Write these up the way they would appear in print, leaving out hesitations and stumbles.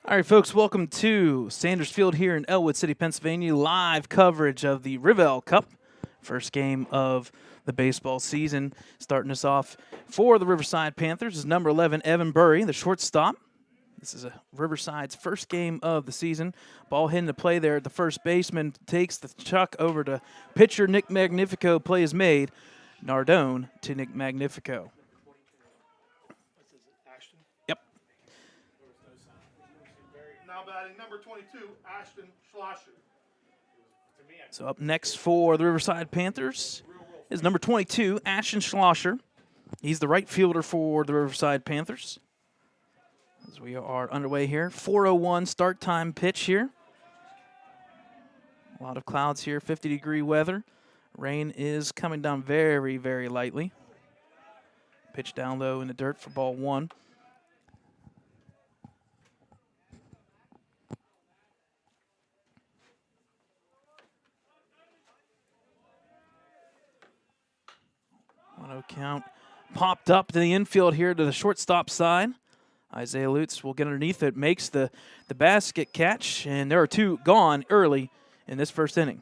All right, folks, welcome to Sanders Field here in Ellwood City, Pennsylvania. Live coverage of the RivEll Cup, first game of the baseball season. Starting us off for the Riverside Panthers is number 11, Evan Burry, the shortstop. This is Riverside's first game of the season. Ball hit into play there at the first baseman. Takes the chuck over to pitcher Nick Magnifico. Play is made. Nardone to Nick Magnifico. Yep. Now batting number 22, Ashton Schlosser. So up next for the Riverside Panthers is number 22, Ashton Schlosser. He's the right fielder for the Riverside Panthers. As we are underway here, 4:01 start time pitch here. A lot of clouds here, 50-degree weather. Rain is coming down very, very lightly. Pitch down low in the dirt for ball one. One-0 count. Popped up to the infield here to the shortstop side. Isaiah Lutz will get underneath it, makes the basket catch, and there are two gone early in this first inning.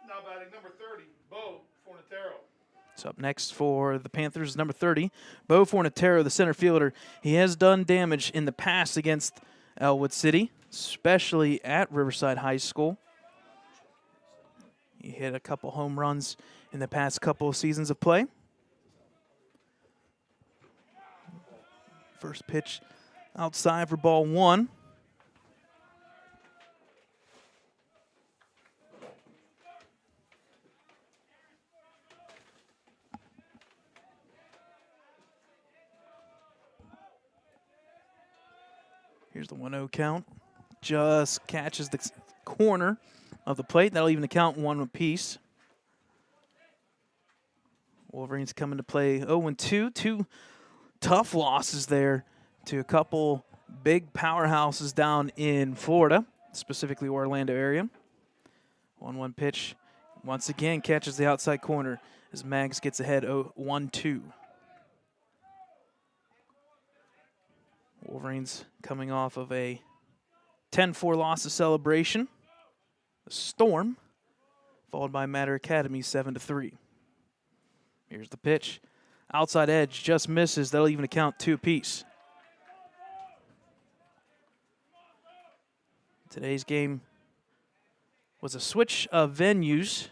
Now batting number 30, Bo Fornatero. So up next for the Panthers is number 30, Bo Fornatero, the center fielder. He has done damage in the past against Ellwood City, especially at Riverside High School. He hit a couple home runs in the past couple of seasons of play. First pitch outside for ball one. Here's the 1-0 count. Just catches the corner of the plate. That'll even the count one apiece. Wolverines coming to play 0-2. Two tough losses there to a couple big powerhouses down in Florida, specifically Orlando area. 1-1 pitch. Once again catches the outside corner as Mags gets ahead 1-2. Wolverines coming off of a 10-4 loss of celebration. The Storm, followed by Matter Academy 7-3. Here's the pitch. Outside edge just misses. That'll even count two apiece. Today's game was a switch of venues,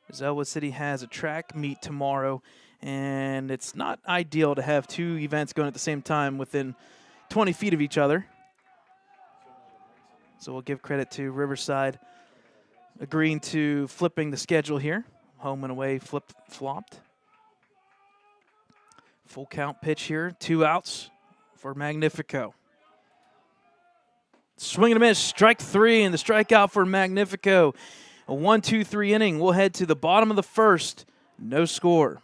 as Ellwood City has a track meet tomorrow, and it's not ideal to have two events going at the same time within 20 feet of each other. So we'll give credit to Riverside agreeing to flipping the schedule here. Home and away flopped. Full count pitch here, 2 outs for Magnifico. Swing and a miss, strike 3, and the strikeout for Magnifico. A 1-2-3 inning. We'll head to the bottom of the first. No score.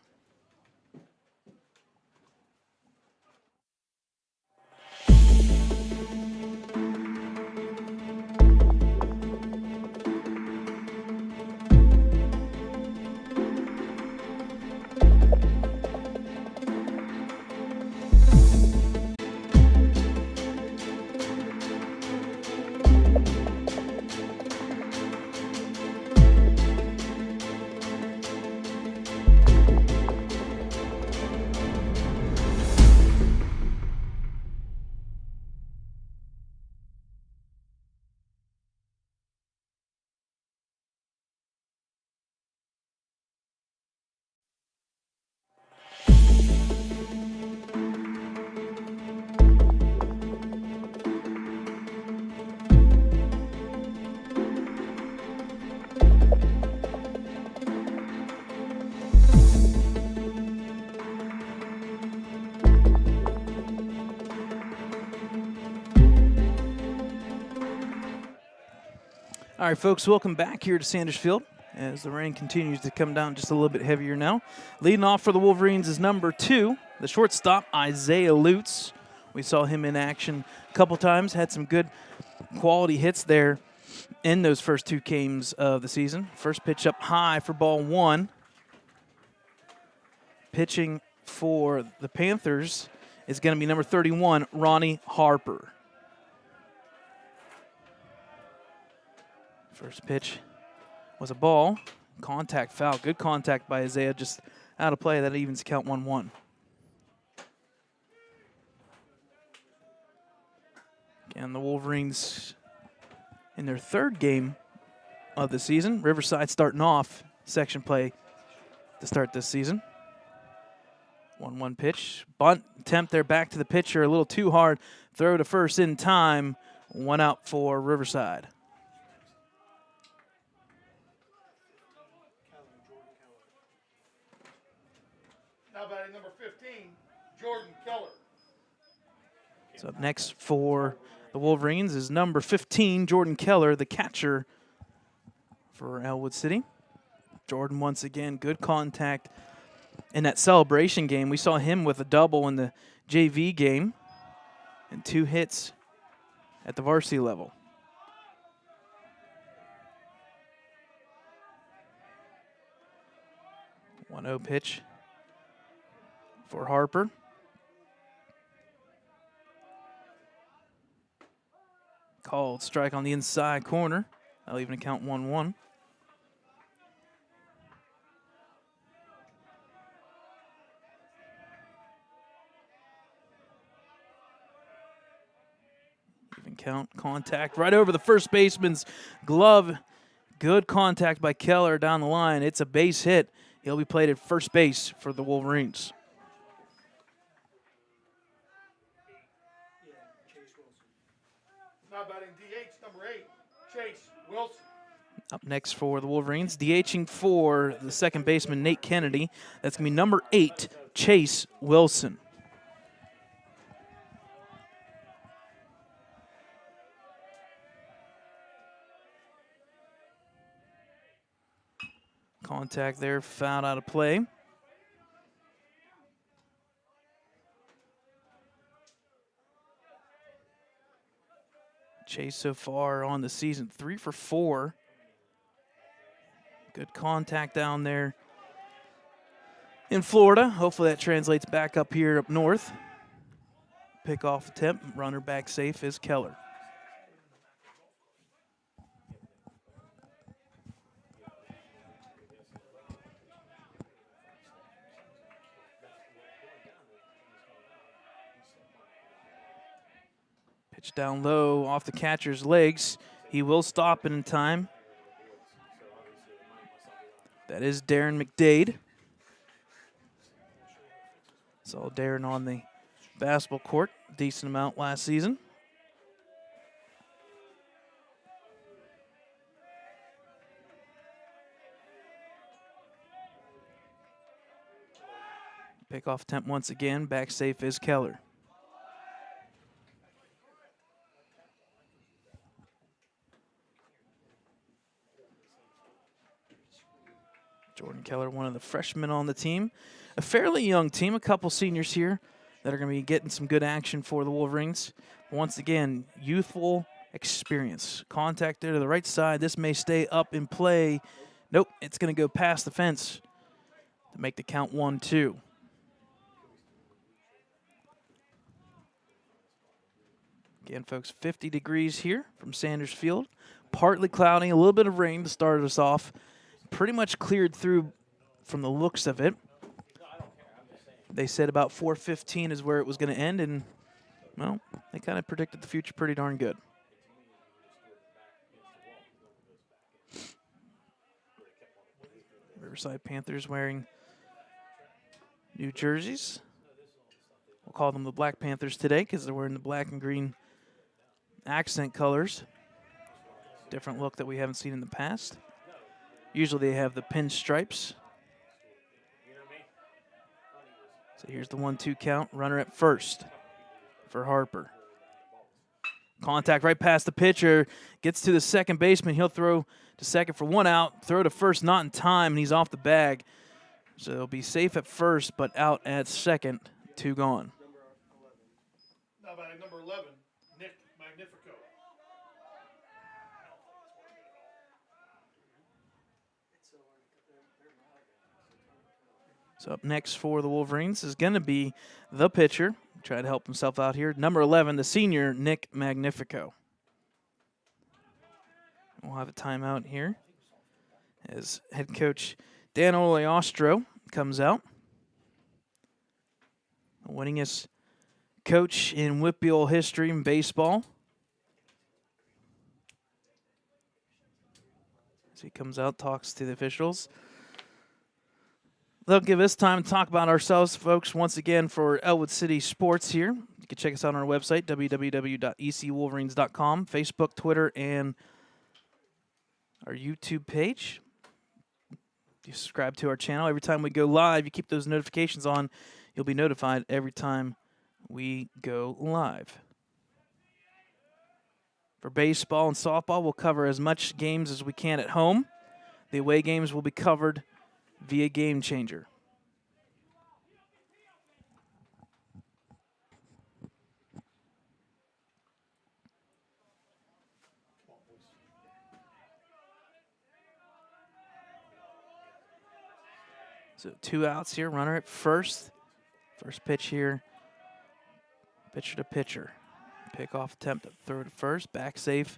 All right, folks, welcome back here to Sanders Field as the rain continues to come down just a little bit heavier now. Leading off for the Wolverines is number 2, the shortstop, Isaiah Lutz. We saw him in action a couple times, had some good quality hits there in those first 2 games of the season. First pitch up high for ball 1. Pitching for the Panthers is going to be number 31, Ronnie Harper. First pitch was a ball. Contact foul. Good contact by Isaiah. Just out of play. That evens count 1-1. And the Wolverines in their third game of the season. Riverside starting off section play to start this season. 1-1 pitch. Bunt attempt there back to the pitcher. A little too hard. Throw to first in time. 1 out for Riverside. Now batting number 15, Jordan Keller. So up next for the Wolverines is number 15, Jordan Keller, the catcher for Ellwood City. Jordan, once again, good contact in that celebration game. We saw him with a double in the JV game and 2 hits at the varsity level. One 1-0 pitch for Harper. Called strike on the inside corner. That'll even count 1-1. Even count. Contact right over the first baseman's glove. Good contact by Keller down the line. It's a base hit. He'll be played at first base for the Wolverines. Now batting DH number 8, Chase Wilson. Up next for the Wolverines, DHing for the second baseman, Nate Kennedy. That's going to be number 8, Chase Wilson. Contact there, fouled out of play. Chase so far on the season, 3 for 4. Good contact down there in Florida. Hopefully that translates back up here up north. Pickoff attempt, runner back safe is Keller. Pitch down low off the catcher's legs. He will stop it in time. That is Darren McDade. Saw Darren on the basketball court decent amount last season. Pickoff attempt once again. Back safe is Keller. Jordan Keller, one of the freshmen on the team. A fairly young team, a couple seniors here that are going to be getting some good action for the Wolverines. Once again, youthful experience. Contact there to the right side. This may stay up in play. Nope, it's going to go past the fence to make the count 1-2. Again, folks, 50 degrees here from Sanders Field. Partly cloudy, a little bit of rain to start us off. Pretty much cleared through from the looks of it. They said about 4:15 is where it was going to end, and, well, they kind of predicted the future pretty darn good. Riverside Panthers wearing new jerseys. We'll call them the Black Panthers today because they're wearing the black and green accent colors. Different look that we haven't seen in the past. Usually they have the pinstripes. So here's the 1-2 count. Runner at first for Harper. Contact right past the pitcher. Gets to the second baseman. He'll throw to second for 1 out. Throw to first, not in time, and he's off the bag. So he'll be safe at first, but out at second. 2 gone. Now batting number 11, Nick Magnifico. So up next for the Wolverines is going to be the pitcher. Try to help himself out here. Number 11, the senior, Nick Magnifico. We'll have a timeout here as head coach Dan Oleostro comes out. The winningest coach in WPIAL history in baseball. As he comes out, talks to the officials. They'll give us time to talk about ourselves, folks, once again for Ellwood City Sports here. You can check us out on our website, www.ecwolverines.com, Facebook, Twitter, and our YouTube page. You subscribe to our channel. Every time we go live, you keep those notifications on. You'll be notified every time we go live. For baseball and softball, we'll cover as much games as we can at home. The away games will be covered via Game Changer. So 2 outs here, runner at first. First pitch here, pitcher to pitcher. Pickoff attempt at throw to first. Back safe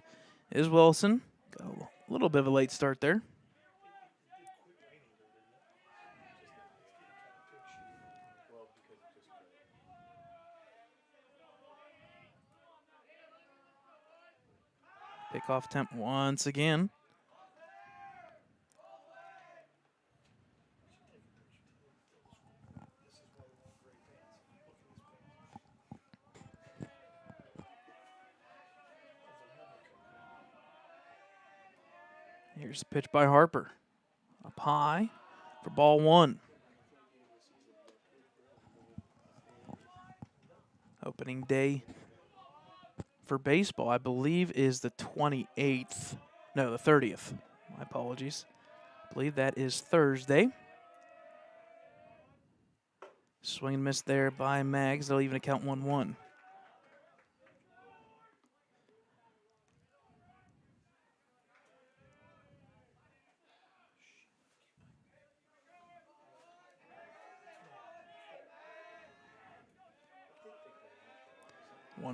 is Wilson. Got a little bit of a late start there. Pickoff attempt once again. Here's the pitch by Harper. Up high for ball 1. Opening day for baseball, I believe, is the 28th. No, the 30th. My apologies. I believe that is Thursday. Swing and miss there by Mags. They'll even account 1-1.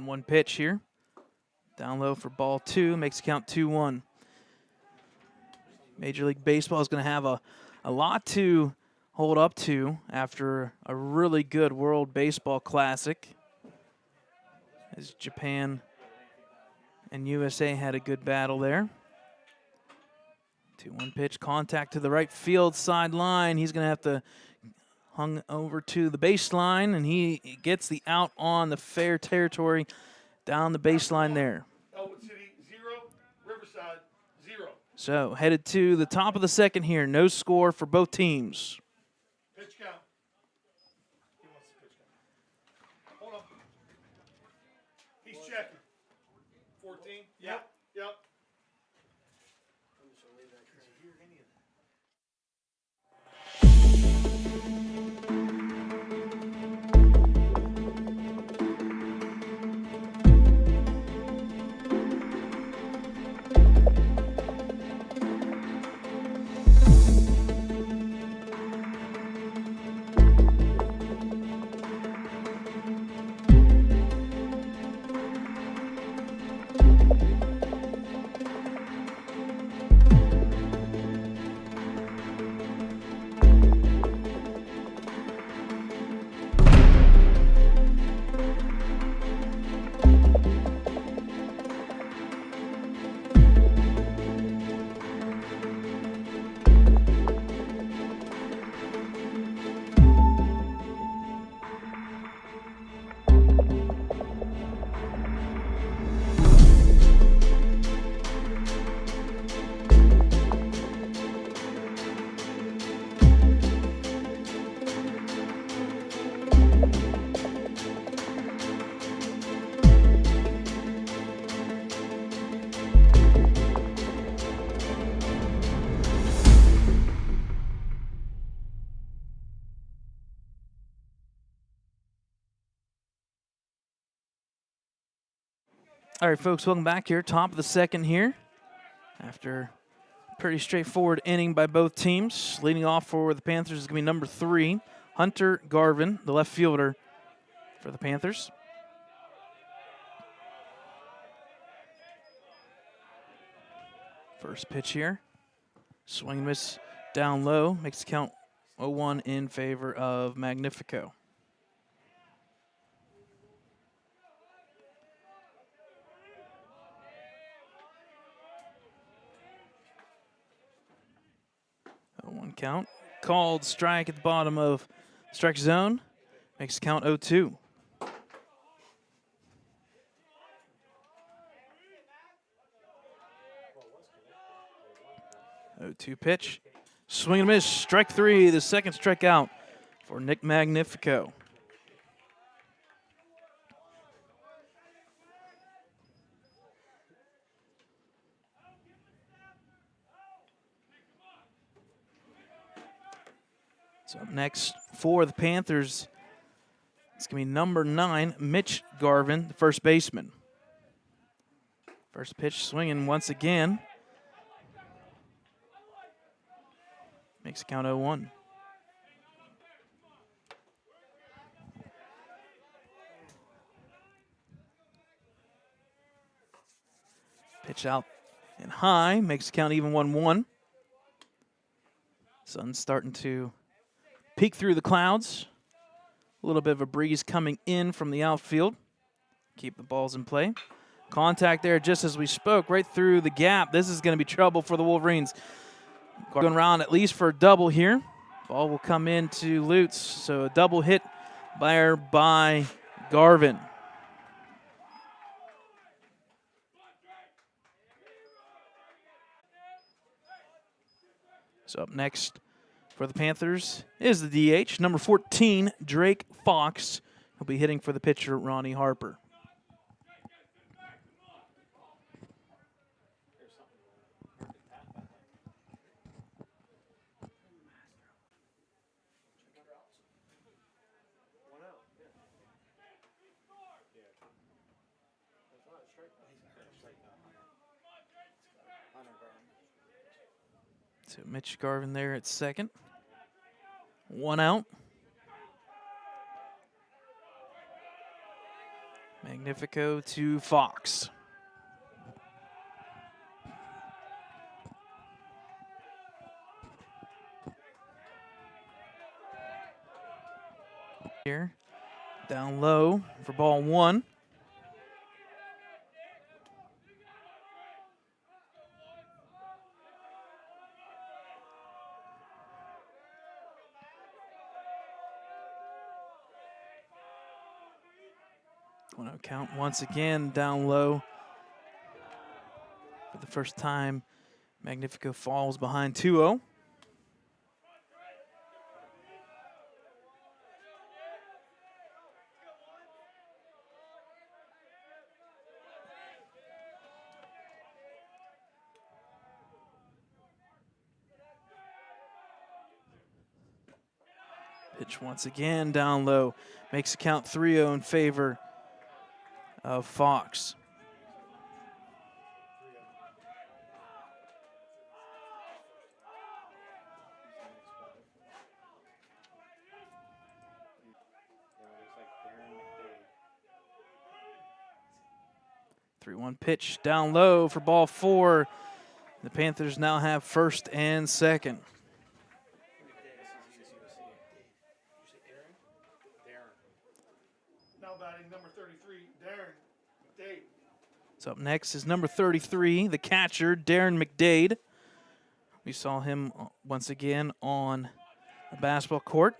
One pitch here. Down low for ball 2. Makes the count 2-1. Major League Baseball is going to have a lot to hold up to after a really good World Baseball Classic. As Japan and USA had a good battle there. 2-1 pitch. Contact to the right field sideline. He's going to have to hung over to the baseline, and he gets the out on the fair territory down the baseline there. Ellwood City 0, Riverside 0. So headed to the top of the second here. No score for both teams. Pitch count. He wants the pitch count. Hold on. He's checking. 14? Yep. Yep. All right, folks, welcome back here. Top of the second here. After a pretty straightforward inning by both teams. Leading off for the Panthers is going to be number 3, Hunter Garvin, the left fielder for the Panthers. First pitch here. Swing and miss down low. Makes the count 0-1 in favor of Magnifico. One count. Called strike at the bottom of strike zone. Makes the count 0-2. 0-2 pitch. Swing and miss. Strike 3. The second strikeout for Nick Magnifico. So up next for the Panthers, it's going to be number 9, Mitch Garvin, the first baseman. First pitch swinging once again. Makes the count 0-1. Pitch out and high, makes the count even 1-1. Sun's starting to peek through the clouds. A little bit of a breeze coming in from the outfield. Keep the balls in play. Contact there just as we spoke, right through the gap. This is going to be trouble for the Wolverines. Going around at least for a double here. Ball will come into Lutz, so a double hit by Garvin. So up next for the Panthers is the DH, number 14, Drake Fox. He'll be hitting for the pitcher, Ronnie Harper. So Mitch Garvin there at second. 1 out. Magnifico to Fox. Here, down low for ball 1. Count once again down low. For the first time, Magnifico falls behind 2-0. Pitch once again down low. Makes the count 3-0 in favor of Fox. The 3-1 pitch down low for ball 4. The Panthers now have first and second. So up next is number 33, the catcher, Darren McDade. We saw him once again on the basketball court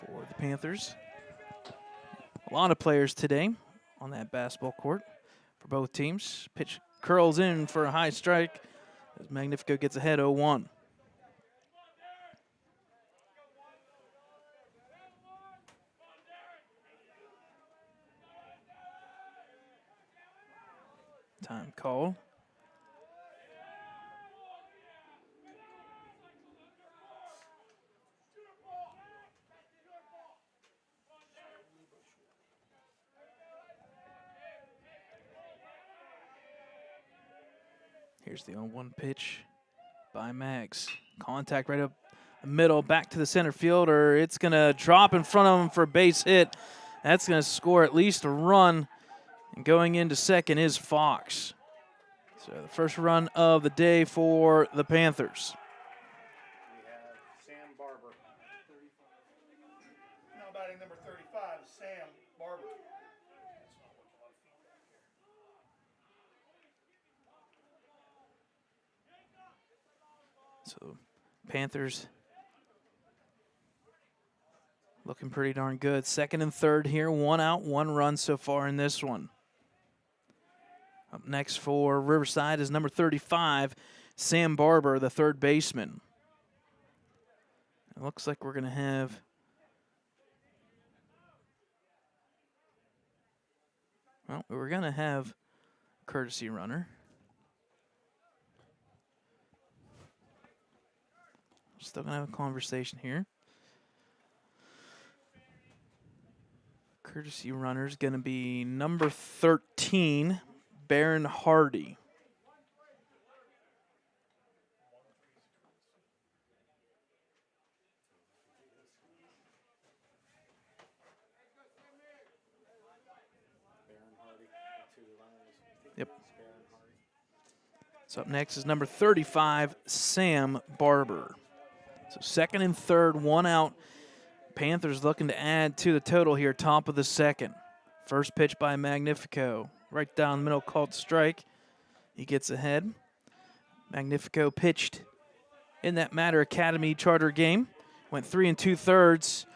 for the Panthers. A lot of players today on that basketball court for both teams. Pitch curls in for a high strike as Magnifico gets ahead 0-1. Time call. Here's the 0-1 pitch by Mags. Contact right up middle, back to the center fielder. It's going to drop in front of him for a base hit. That's going to score at least a run. And going into second is Fox. So the first run of the day for the Panthers. We have Sam Barber. Now batting number 35, Sam Barber. So Panthers looking pretty darn good. Second and third here, 1 out, 1 run so far in this one. Up next for Riverside is number 35, Sam Barber, the third baseman. It looks like we're going to have courtesy runner. Still going to have a conversation here. Courtesy runner is going to be number 13, Baron Hardy. Yep. So up next is number 35, Sam Barber. So second and third, 1 out. Panthers looking to add to the total here, top of the second. First pitch by Magnifico. Right down the middle, called strike. He gets ahead. Magnifico pitched in that Matter Academy Charter game. Went 3 2/3.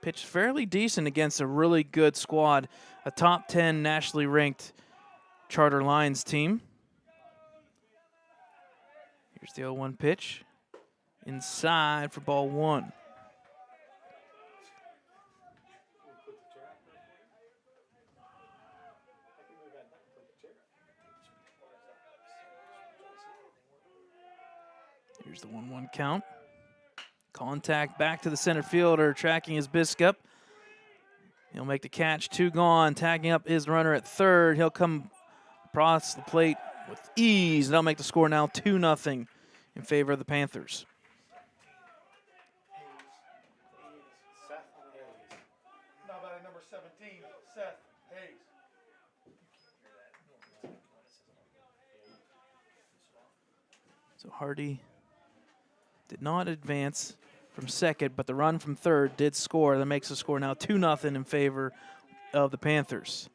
Pitched fairly decent against a really good squad. A top 10 nationally ranked Charter Lions team. Here's the 0-1 pitch. Inside for ball 1. Here's the 1-1 count. Contact back to the center fielder, tracking his Biscup. He'll make the catch, 2 gone, tagging up his runner at third. He'll come across the plate with ease, and that'll make the score now 2-0 in favor of the Panthers. Now batting number 17, Seth Hayes. So Hardy did not advance from second, but the run from third did score. That makes the score now 2-0 in favor of the Panthers.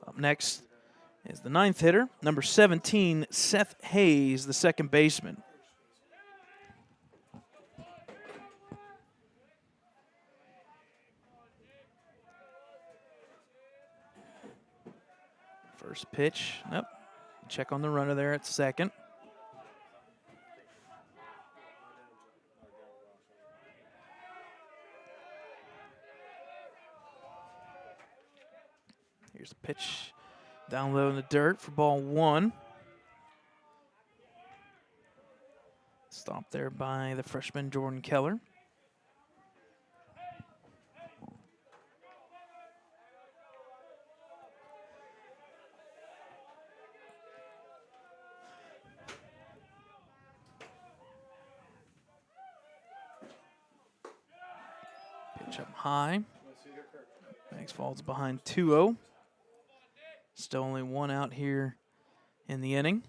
Up next is the 9th hitter, number 17, Seth Hayes, the second baseman. First pitch, nope. Check on the runner there at second. Here's a pitch down low in the dirt for ball 1. Stopped there by the freshman Jordan Keller. Pitch up high. Max falls behind 2-0. Still only 1 out here in the inning.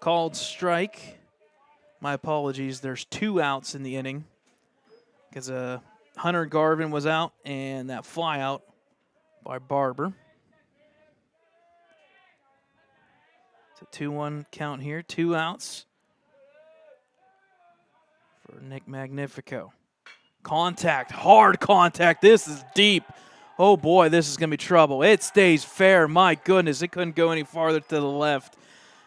Called strike. My apologies. There's 2 outs in the inning because Hunter Garvin was out and that fly out by Barber. It's a 2-1 count here. 2 outs for Nick Magnifico. Contact, hard contact. This is deep. Oh boy, this is going to be trouble. It stays fair. My goodness, it couldn't go any farther to the left.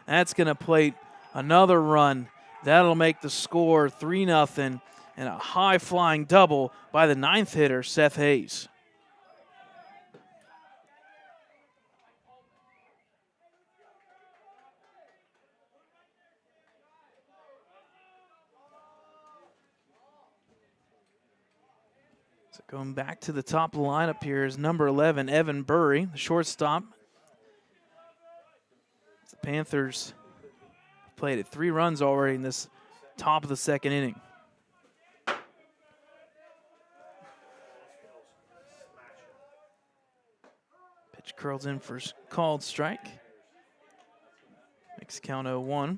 That's going to plate another run. That'll make the score 3-0 and a high-flying double by the 9th hitter, Seth Hayes. So going back to the top of the lineup here is number 11, Evan Burry, the shortstop. The Panthers played at 3 runs already in this top of the second inning. Pitch curls in for called strike. Makes count 0-1.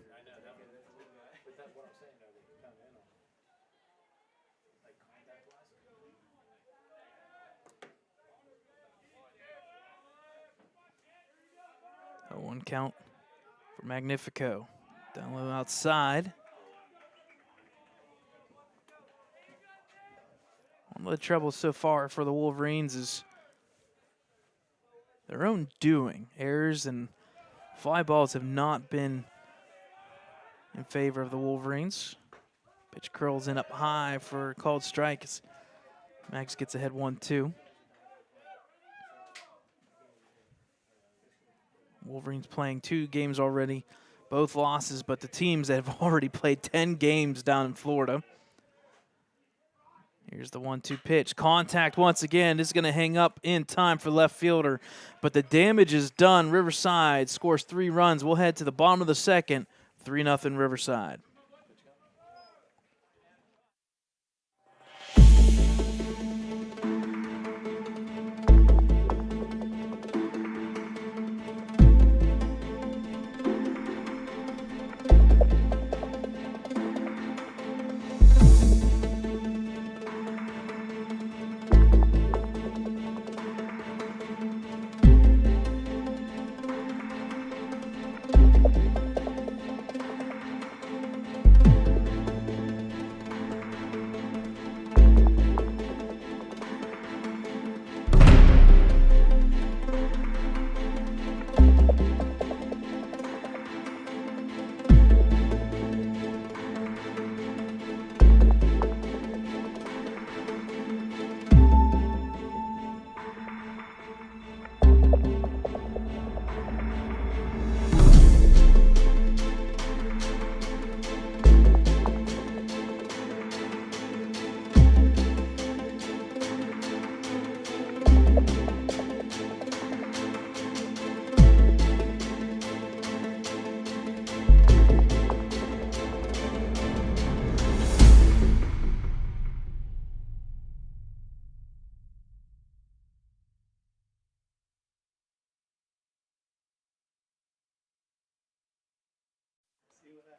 A 1 count for Magnifico. Down low outside. One of the troubles so far for the Wolverines is their own doing. Errors and fly balls have not been in favor of the Wolverines. Pitch curls in up high for a called strike as Mags gets ahead 1-2. Wolverines playing 2 games already, both losses, but the teams that have already played 10 games down in Florida. Here's the 1-2 pitch. Contact once again. This is going to hang up in time for left fielder, but the damage is done. Riverside scores 3 runs. We'll head to the bottom of the second, 3-0 Riverside.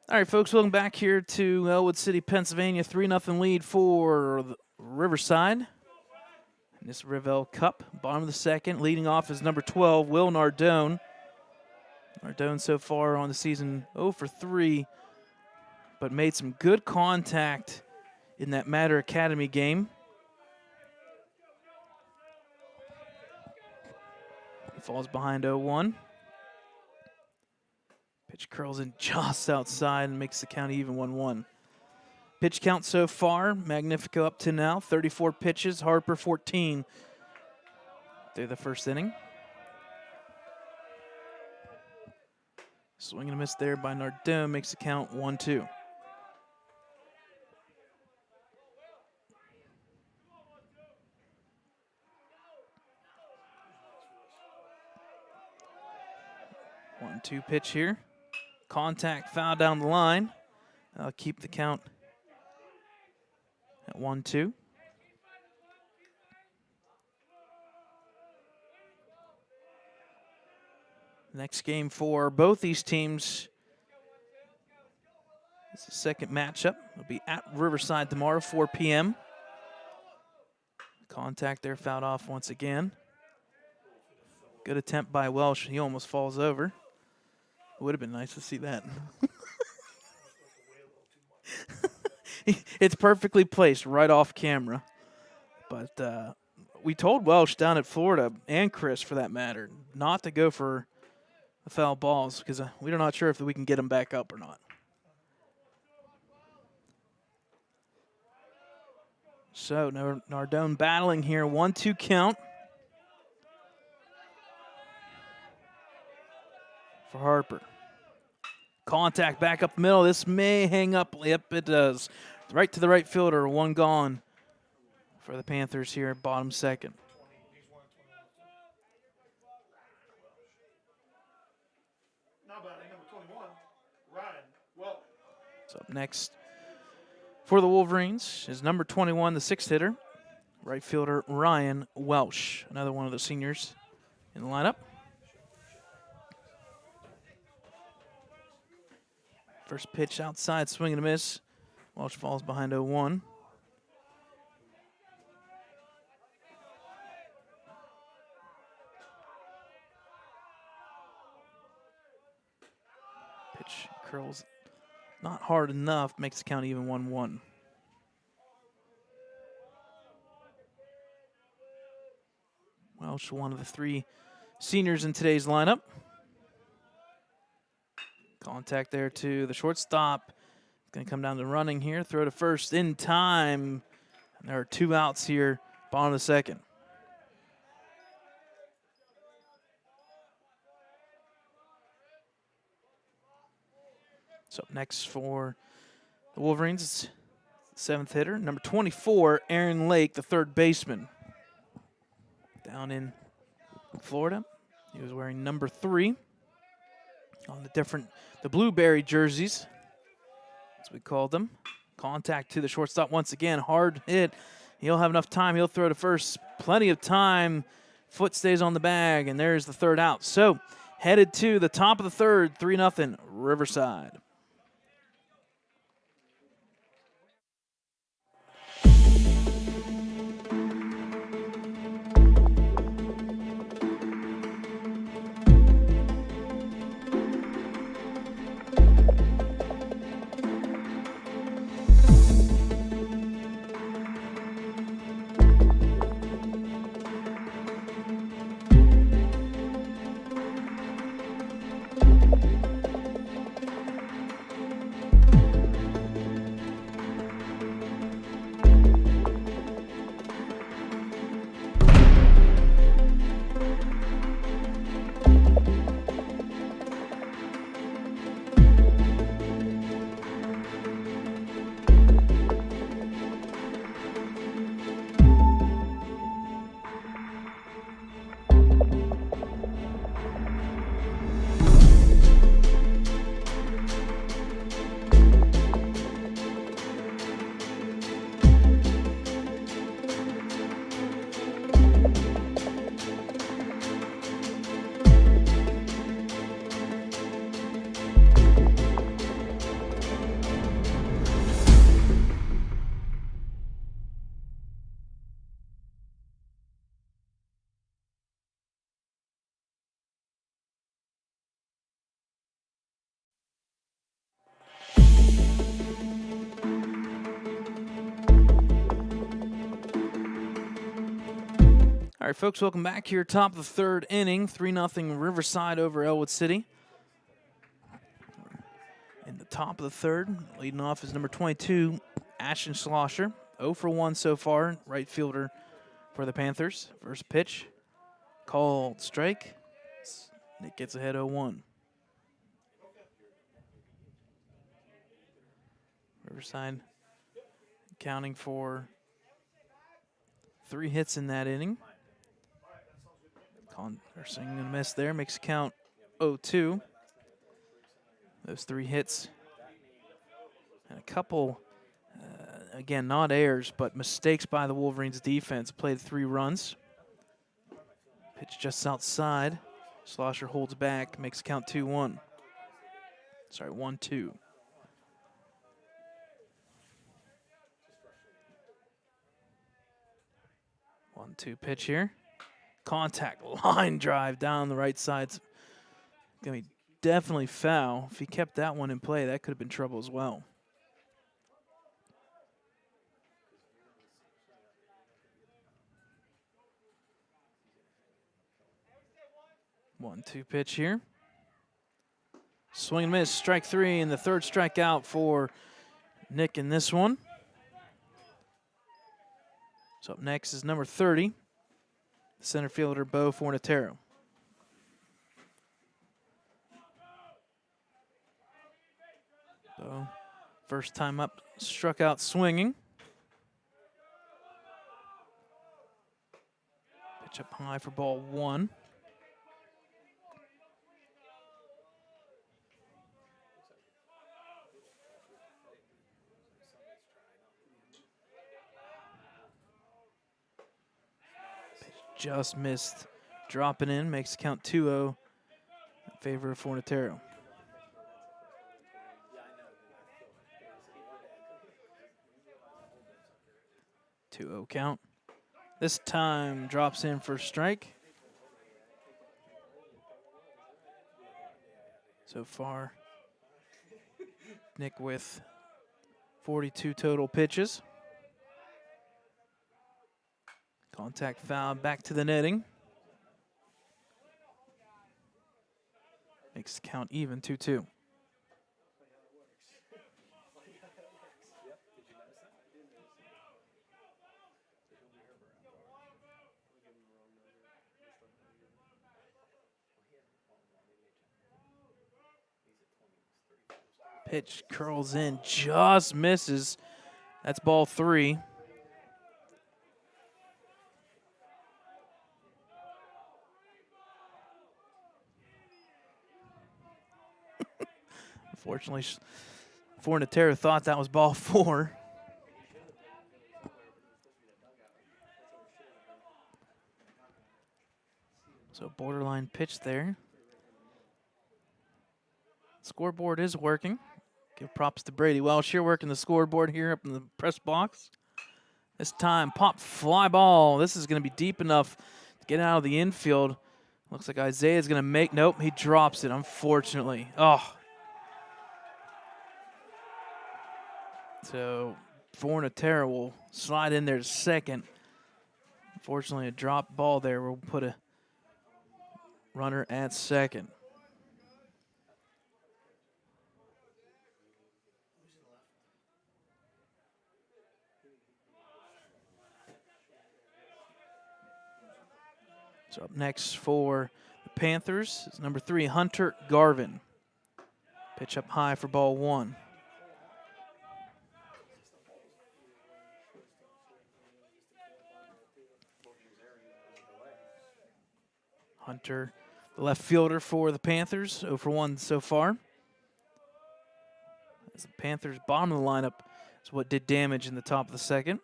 All right, folks, welcome back here to Ellwood City, Pennsylvania. 3-0 lead for Riverside. And this RivEll Cup, bottom of the second. Leading off is number 12, Will Nardone. Nardone so far on the season 0 for 3, but made some good contact in that Matter Academy game. He falls behind 0-1. Pitch curls in just outside and makes the count even 1-1. Pitch count so far, Magnifico up to now, 34 pitches, Harper 14 through the first inning. Swing and a miss there by Nardone makes the count 1-2. One-two pitch here. Contact foul down the line. I'll keep the count at 1-2. Next game for both these teams is the second matchup. It'll be at Riverside tomorrow, 4 p.m. Contact there fouled off once again. Good attempt by Welsh. He almost falls over. It would have been nice to see that. It's perfectly placed right off camera. But we told Welsh down at Florida, and Chris for that matter, not to go for the foul balls because we're not sure if we can get them back up or not. So Nardone battling here, 1-2 count for Harper. Contact back up the middle. This may hang up. Yep, it does. Right to the right fielder. 1 gone for the Panthers here, bottom second. He's 1 of 21. Not bad. Number 21, Ryan. Well, So up next for the Wolverines is number 21, the sixth hitter, right fielder Ryan Welsh, another one of the seniors in the lineup. First pitch outside, swing and a miss. Welsh falls behind 0-1. Pitch curls not hard enough, makes the count even 1-1. Welsh, one of the three seniors in today's lineup. Contact there to the shortstop. Going to come down to running here. Throw to first in time. And there are 2 outs here, bottom of the second. So up next for the Wolverines, it's seventh hitter, number 24, Aaron Lake, the third baseman. Down in Florida. He was wearing number 3 on the blueberry jerseys, as we called them. Contact to the shortstop once again, hard hit. He'll have enough time. He'll throw to first. Plenty of time. Foot stays on the bag, and there's the third out. So headed to the top of the third, 3-0 Riverside. All right, folks, welcome back here. Top of the third inning, 3-0 Riverside over Ellwood City. In the top of the third, leading off is number 22, Ashton Schlosser. 0 for 1 so far, right fielder for the Panthers. First pitch, called strike. Nick gets ahead 0-1. Riverside accounting for 3 hits in that inning. Swinging and a miss there, makes the count 0-2. Those 3 hits and a couple, again, not errors, but mistakes by the Wolverines defense. Played 3 runs. Pitch just outside. Schlosser holds back, makes the count 2-1. Sorry, 1-2. One-two pitch here. Contact, line drive down the right side. It's going to be definitely foul. If he kept that one in play, that could have been trouble as well. One-two pitch here. Swing and miss, strike 3, and the third strikeout for Nick in this one. So up next is number 30, center fielder Bo Fornatero. Bo, first time up, struck out swinging. Pitch up high for ball 1. Pitch just missed. Dropping in, makes the count 2-0 in favor of Fornatero. 2-0 count. This time drops in for strike. So far, Nick with 42 total pitches. Contact foul back to the netting. Makes the count even, 2-2. Pitch curls in, just misses. That's ball 3. Unfortunately, Fornatero thought that was ball 4. So borderline pitch there. Scoreboard is working. Give props to Brady Welsh here working the scoreboard here up in the press box. This time, pop fly ball. This is going to be deep enough to get out of the infield. Looks like Isaiah's going to make, nope, he drops it, unfortunately. Oh. So Fornatero will slide in there to second. Unfortunately, a drop ball there will put a runner at second. So up next for the Panthers is number 3, Hunter Garvin. Pitch up high for ball 1. Hunter, the left fielder for the Panthers, 0 for 1 so far. As the Panthers' bottom of the lineup is what did damage in the top of the second.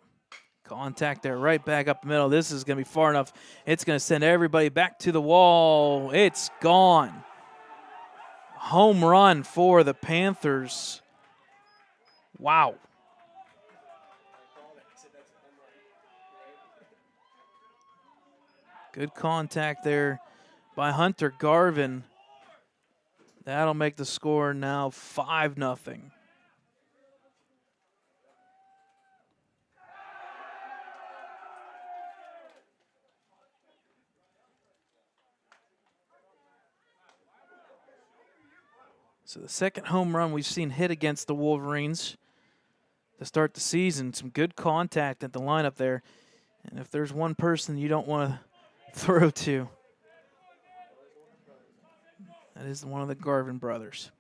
Contact there, right back up the middle. This is going to be far enough. It's going to send everybody back to the wall. It's gone. Home run for the Panthers. Wow. Good contact there by Hunter Garvin. That'll make the score now 5-0. So the second home run we've seen hit against the Wolverines to start the season. Some good contact at the lineup there. And if there's one person you don't want to throw to, that is one of the Garvin brothers.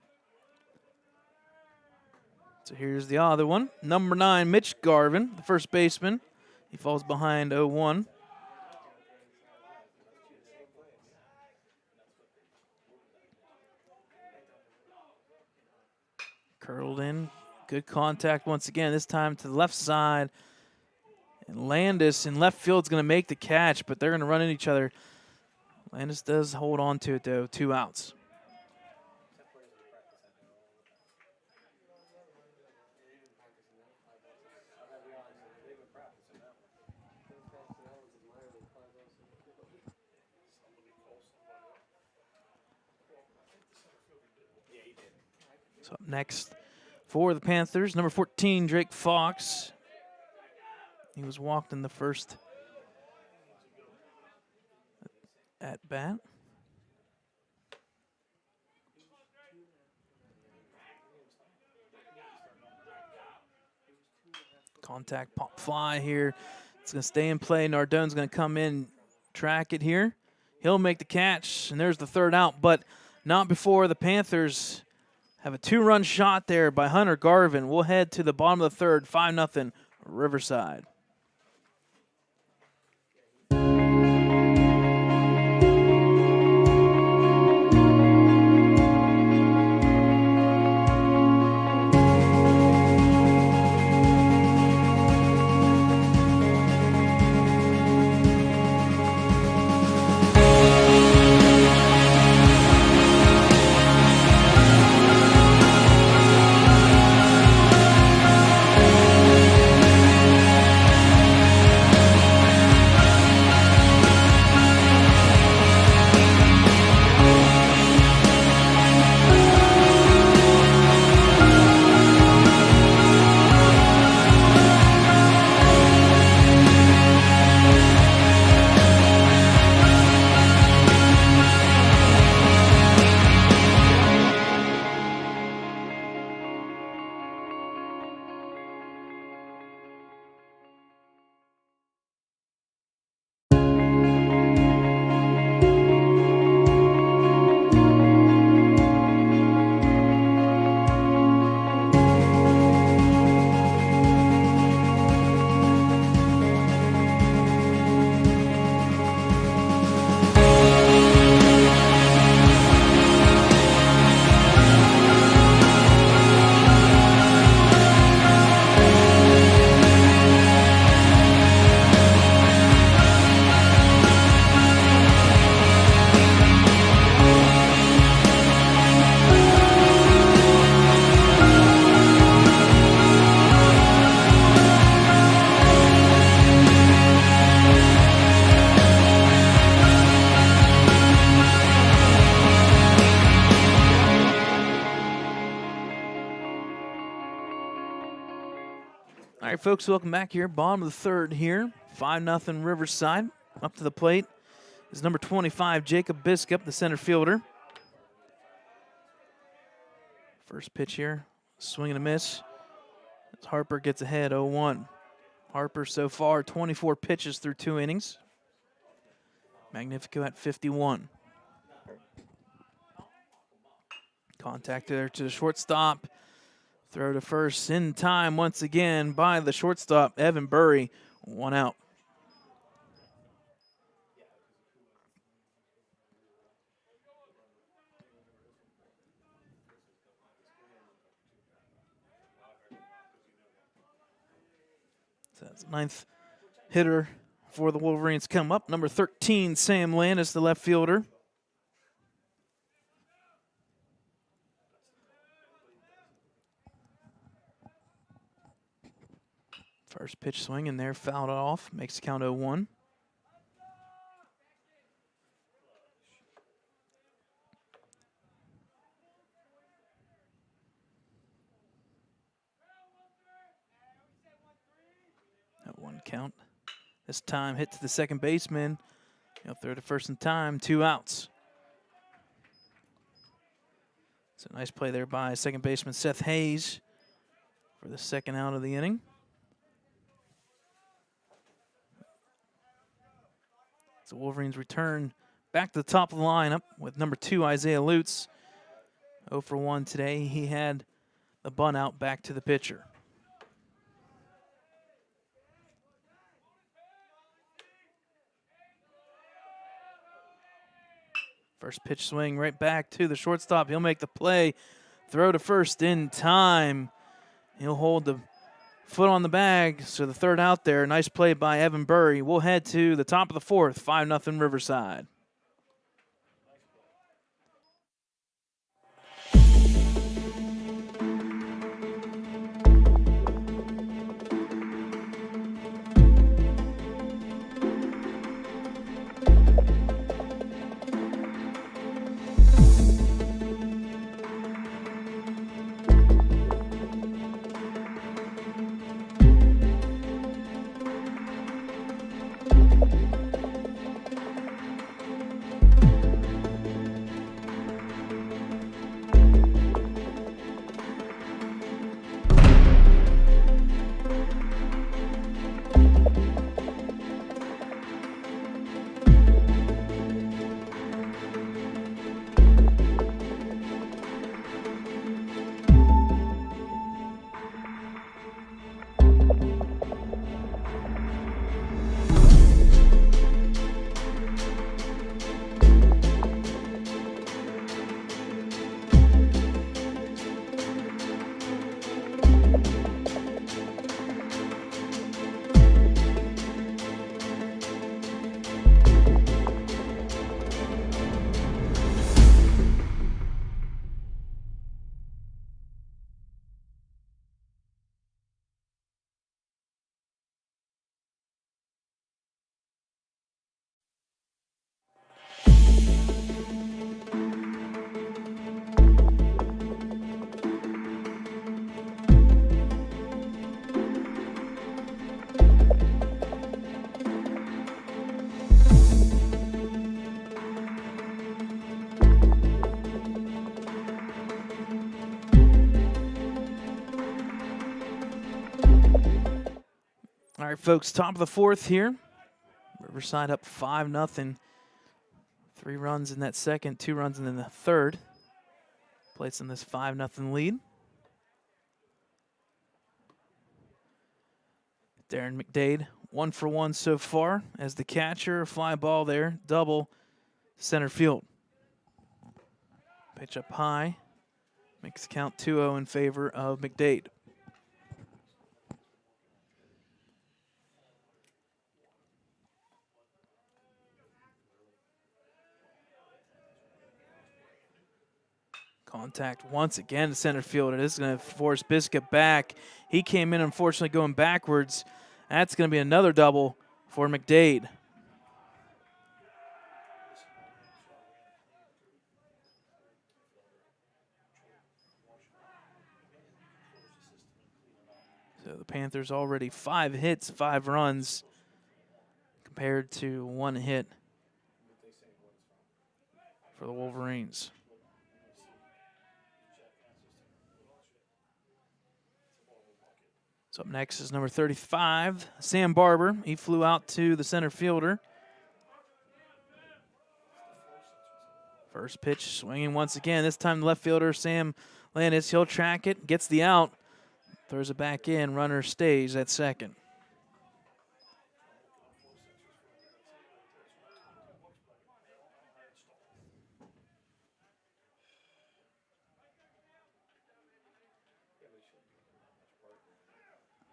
So here's the other one. Number 9, Mitch Garvin, the first baseman. He falls behind 0-1. Curled in. Good contact once again, this time to the left side. And Landis in left field is going to make the catch, but they're going to run into each other. Landis does hold on to it, though. 2 outs. So up next for the Panthers, number 14, Drake Fox. He was walked in the first at bat. Contact pop fly here. It's going to stay in play. Nardone's going to come in, track it here. He'll make the catch, and there's the 3rd out, but not before the Panthers have a 2-run shot there by Hunter Garvin. We'll head to the bottom of the 3rd, 5-0 Riverside. All right, folks, welcome back here. Bottom of the third here. 5-0 Riverside. Up to the plate is number 25, Jacob Biscup, the center fielder. First pitch here, swing and a miss. As Harper gets ahead, 0-1. Harper so far, 24 pitches through 2 innings. Magnifico at 51. Contact there to the shortstop. Throw to first in time once again by the shortstop, Evan Burry. 1 out. So that's the 9th hitter for the Wolverines come up. Number 13, Sam Landis, the left fielder. First pitch swing in there, fouled off, makes the count 0-1. That 1 count. This time hit to the second baseman. He'll throw to first in time, 2 outs. It's a nice play there by second baseman Seth Hayes for the 2nd out of the inning. So Wolverines return back to the top of the lineup with number 2, Isaiah Lutz. 0 for 1 today. He had the bunt out back to the pitcher. First pitch swing right back to the shortstop. He'll make the play. Throw to first in time. He'll hold the foot on the bag, so the 3rd out there. Nice play by Evan Burry. We'll head to the top of the 4th, 5-0 Riverside. All right, folks, top of the 4th here. Riverside up 5-0. 3 runs in that 2nd, 2 runs in the 3rd. Placing this 5-0 lead. Darren McDade, 1 for 1 so far as the catcher. Fly ball there, double center field. Pitch up high. Makes the count 2-0 in favor of McDade. Contact once again to center field. It is going to force Biscup back. He came in, unfortunately, going backwards. That's going to be another double for McDade. So the Panthers already 5 hits, 5 runs, compared to 1 hit for the Wolverines. So up next is number 35, Sam Barber. He flew out to the center fielder. First pitch, swinging once again. This time the left fielder, Sam Landis, he'll track it, gets the out, throws it back in. Runner stays at second.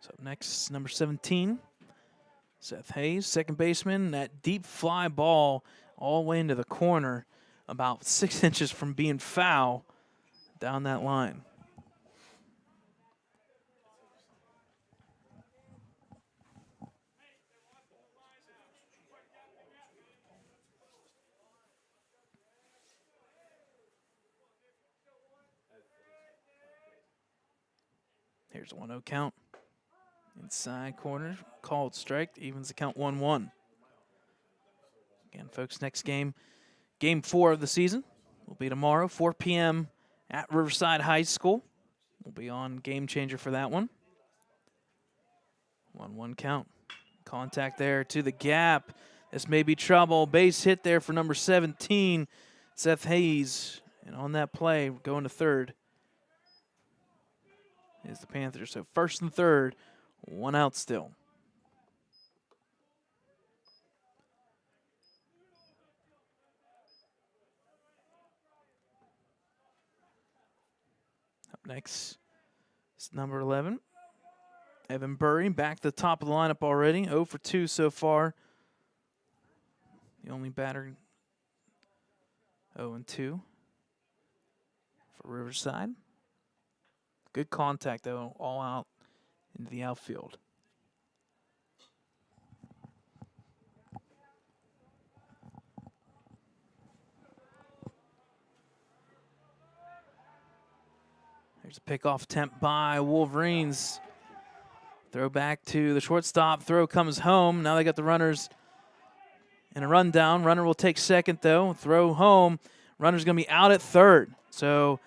So up next, number 17, Seth Hayes, second baseman. That deep fly ball all the way into the corner, about 6 inches from being foul down that line. Here's a 1-0 count. Inside corner, called strike, evens the count 1-1. Again, folks, next game, game 4 of the season, will be tomorrow, 4 p.m. at Riverside High School. We'll be on Game Changer for that one. 1-1 count. Contact there to the gap. This may be trouble. Base hit there for number 17, Seth Hayes. And on that play, going to third is the Panthers. So first and third, 1 out still. Up next is number 11, Evan Burry, back to the top of the lineup already. 0 for 2 so far. The only batter 0-2 for Riverside. Good contact, though, all out into the outfield. There's a pickoff attempt by Wolverines. Throw back to the shortstop. Throw comes home. Now they got the runners in a rundown. Runner will take second, though. Throw home. Runner's going to be out at third. So,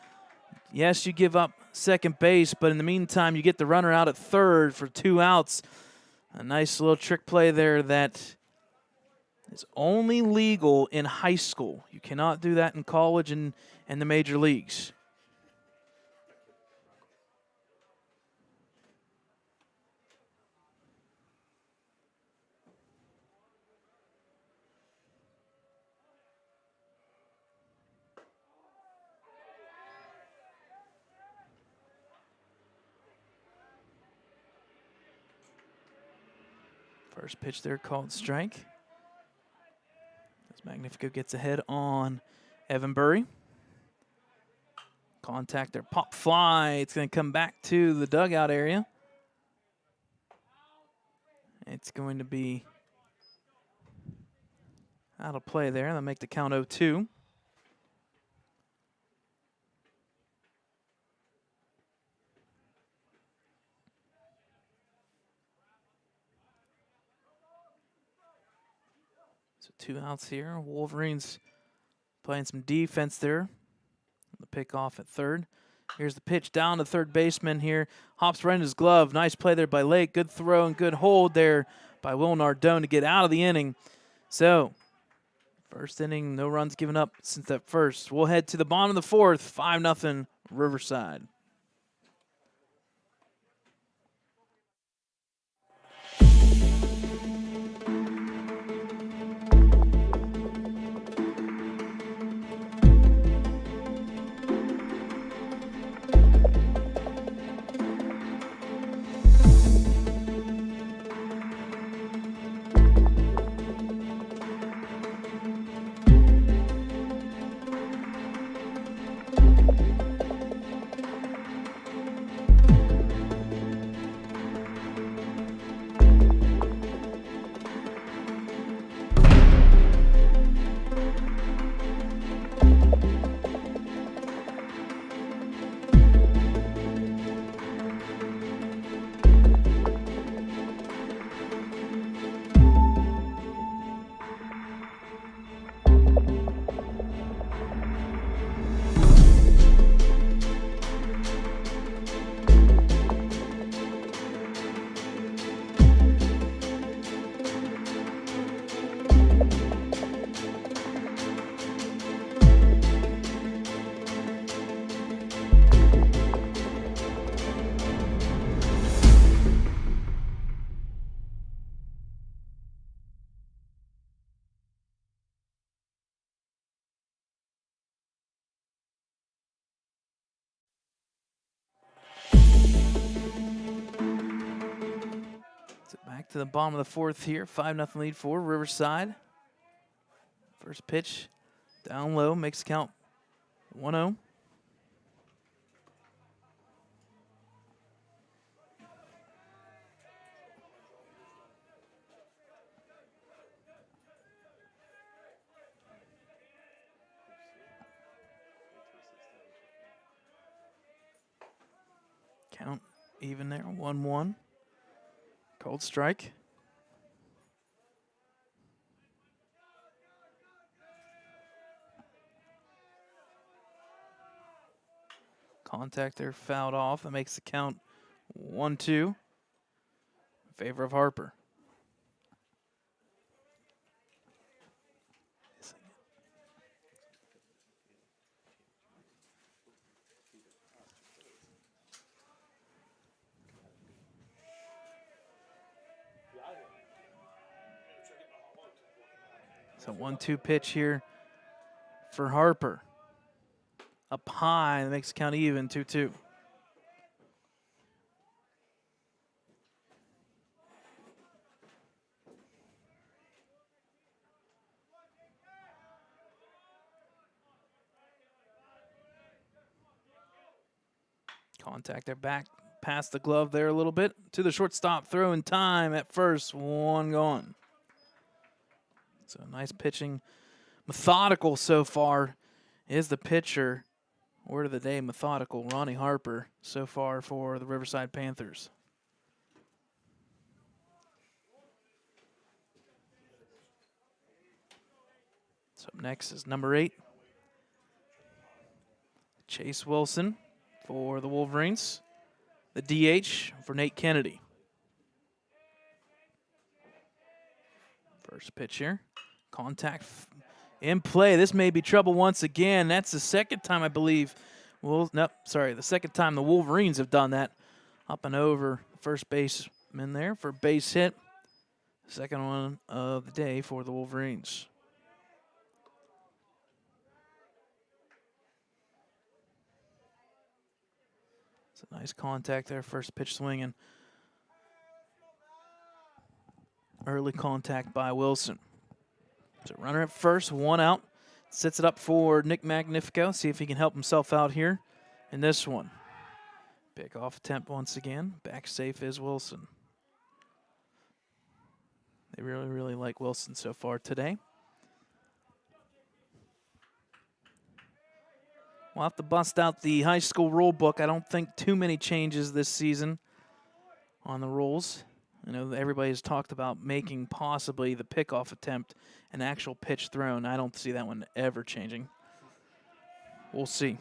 yes, you give up second base, but in the meantime, you get the runner out at third for 2 outs. A nice little trick play there that is only legal in high school. You cannot do that in college and the major leagues. First pitch there called strike. As Magnifico gets ahead on Evan Burry. Contact there, pop fly. It's going to come back to the dugout area. It's going to be out of play there. They'll make the count 0-2. So 2 outs here. Wolverines playing some defense there. The pick off at third. Here's the pitch down to third baseman here. Hops right in his glove. Nice play there by Lake. Good throw and good hold there by Will Nardone to get out of the inning. So, first inning, no runs given up since that first. We'll head to the bottom of the fourth. 5-0 Riverside. to the bottom of the fourth here. 5-0 lead for Riverside. First pitch down low, makes the count 1-0. Count even there, 1-1. Cold strike. Contact there fouled off. That makes the count 1-2 in favor of Harper. So 1-2 pitch here for Harper. Up high, that makes the count even, 2-2. Contact there back past the glove there a little bit to the shortstop. Throw in time at first, one gone. So nice pitching. Methodical so far is the pitcher. Word of the day, methodical. Ronnie Harper so far for the Riverside Panthers. So up next is number 8, Chase Wilson for the Wolverines. The DH for Nate Kennedy. First pitch here. Contact in play. This may be trouble once again. That's the second time, I believe. Well, no, sorry, the second time the Wolverines have done that. Up and over first baseman there for a base hit. Second one of the day for the Wolverines. It's a nice contact there. First pitch swinging. Early contact by Wilson. So runner at first, one out. Sets it up for Nick Magnifico. See if he can help himself out here in this one. Pick off attempt once again. Back safe is Wilson. They really, really like Wilson so far today. We'll have to bust out the high school rule book. I don't think too many changes this season on the rules. I know everybody's talked about making possibly the pickoff attempt an actual pitch thrown. I don't see that one ever changing. We'll see.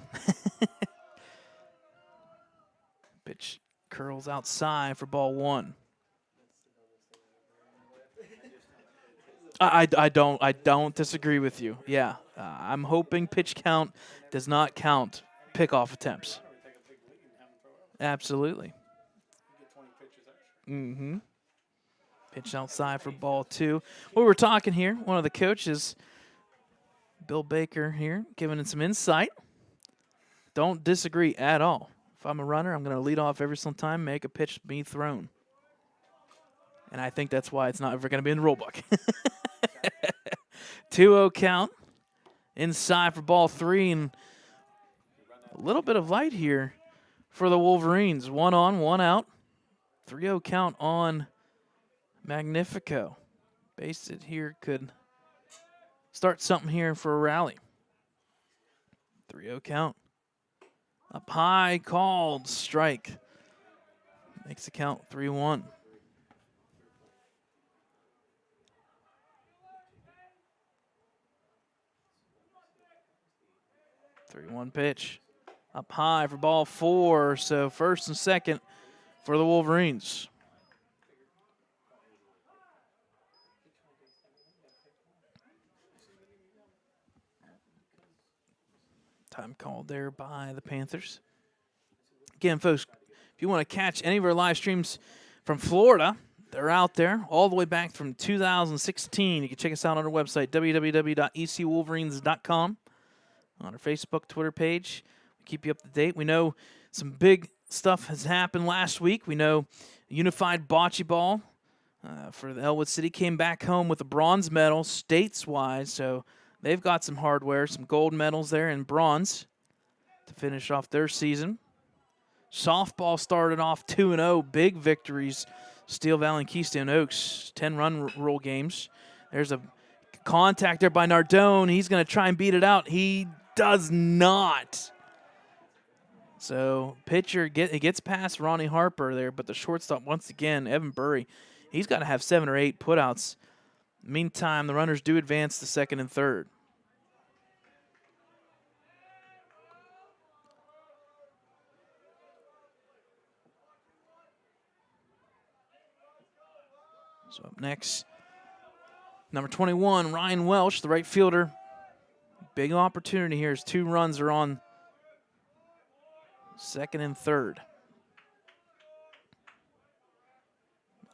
Pitch curls outside for ball 1. I don't disagree with you. Yeah, I'm hoping pitch count does not count pickoff attempts. Absolutely. Mm-hmm. Pitch outside for ball 2. We were talking here, one of the coaches, Bill Baker here, giving it some insight. Don't disagree at all. If I'm a runner, I'm going to lead off every single time, make a pitch be thrown. And I think that's why it's not ever going to be in the rule book. 2-0 count. Inside for ball 3, and a little bit of light here for the Wolverines. 1 on, 1 out. 3-0 count on Magnifico. Base it here could start something here for a rally. 3-0 count. Up high, called, strike. Makes the count 3-1. Three-one pitch. Up high for ball 4. So first and second for the Wolverines. Time called there by the Panthers. Again, folks, if you want to catch any of our live streams from Florida, they're out there all the way back from 2016. You can check us out on our website, www.ecwolverines.com. On our Facebook, Twitter page. We keep you up to date. We know some big stuff has happened last week. We know unified bocce ball for the Ellwood City. Came back home with a bronze medal stateswide, so they've got some hardware, some gold medals there and bronze to finish off their season. Softball started off 2-0, big victories. Steel Valley and Keystone Oaks, 10-run rule games. There's a contact there by Nardone. He's going to try and beat it out. He does not. So pitcher gets past Ronnie Harper there, but the shortstop once again, Evan Burry, he's got to have 7 or 8 putouts. Meantime, the runners do advance to second and third. So up next, number 21, Ryan Welsh, the right fielder. Big opportunity here as 2 runs are on second and third.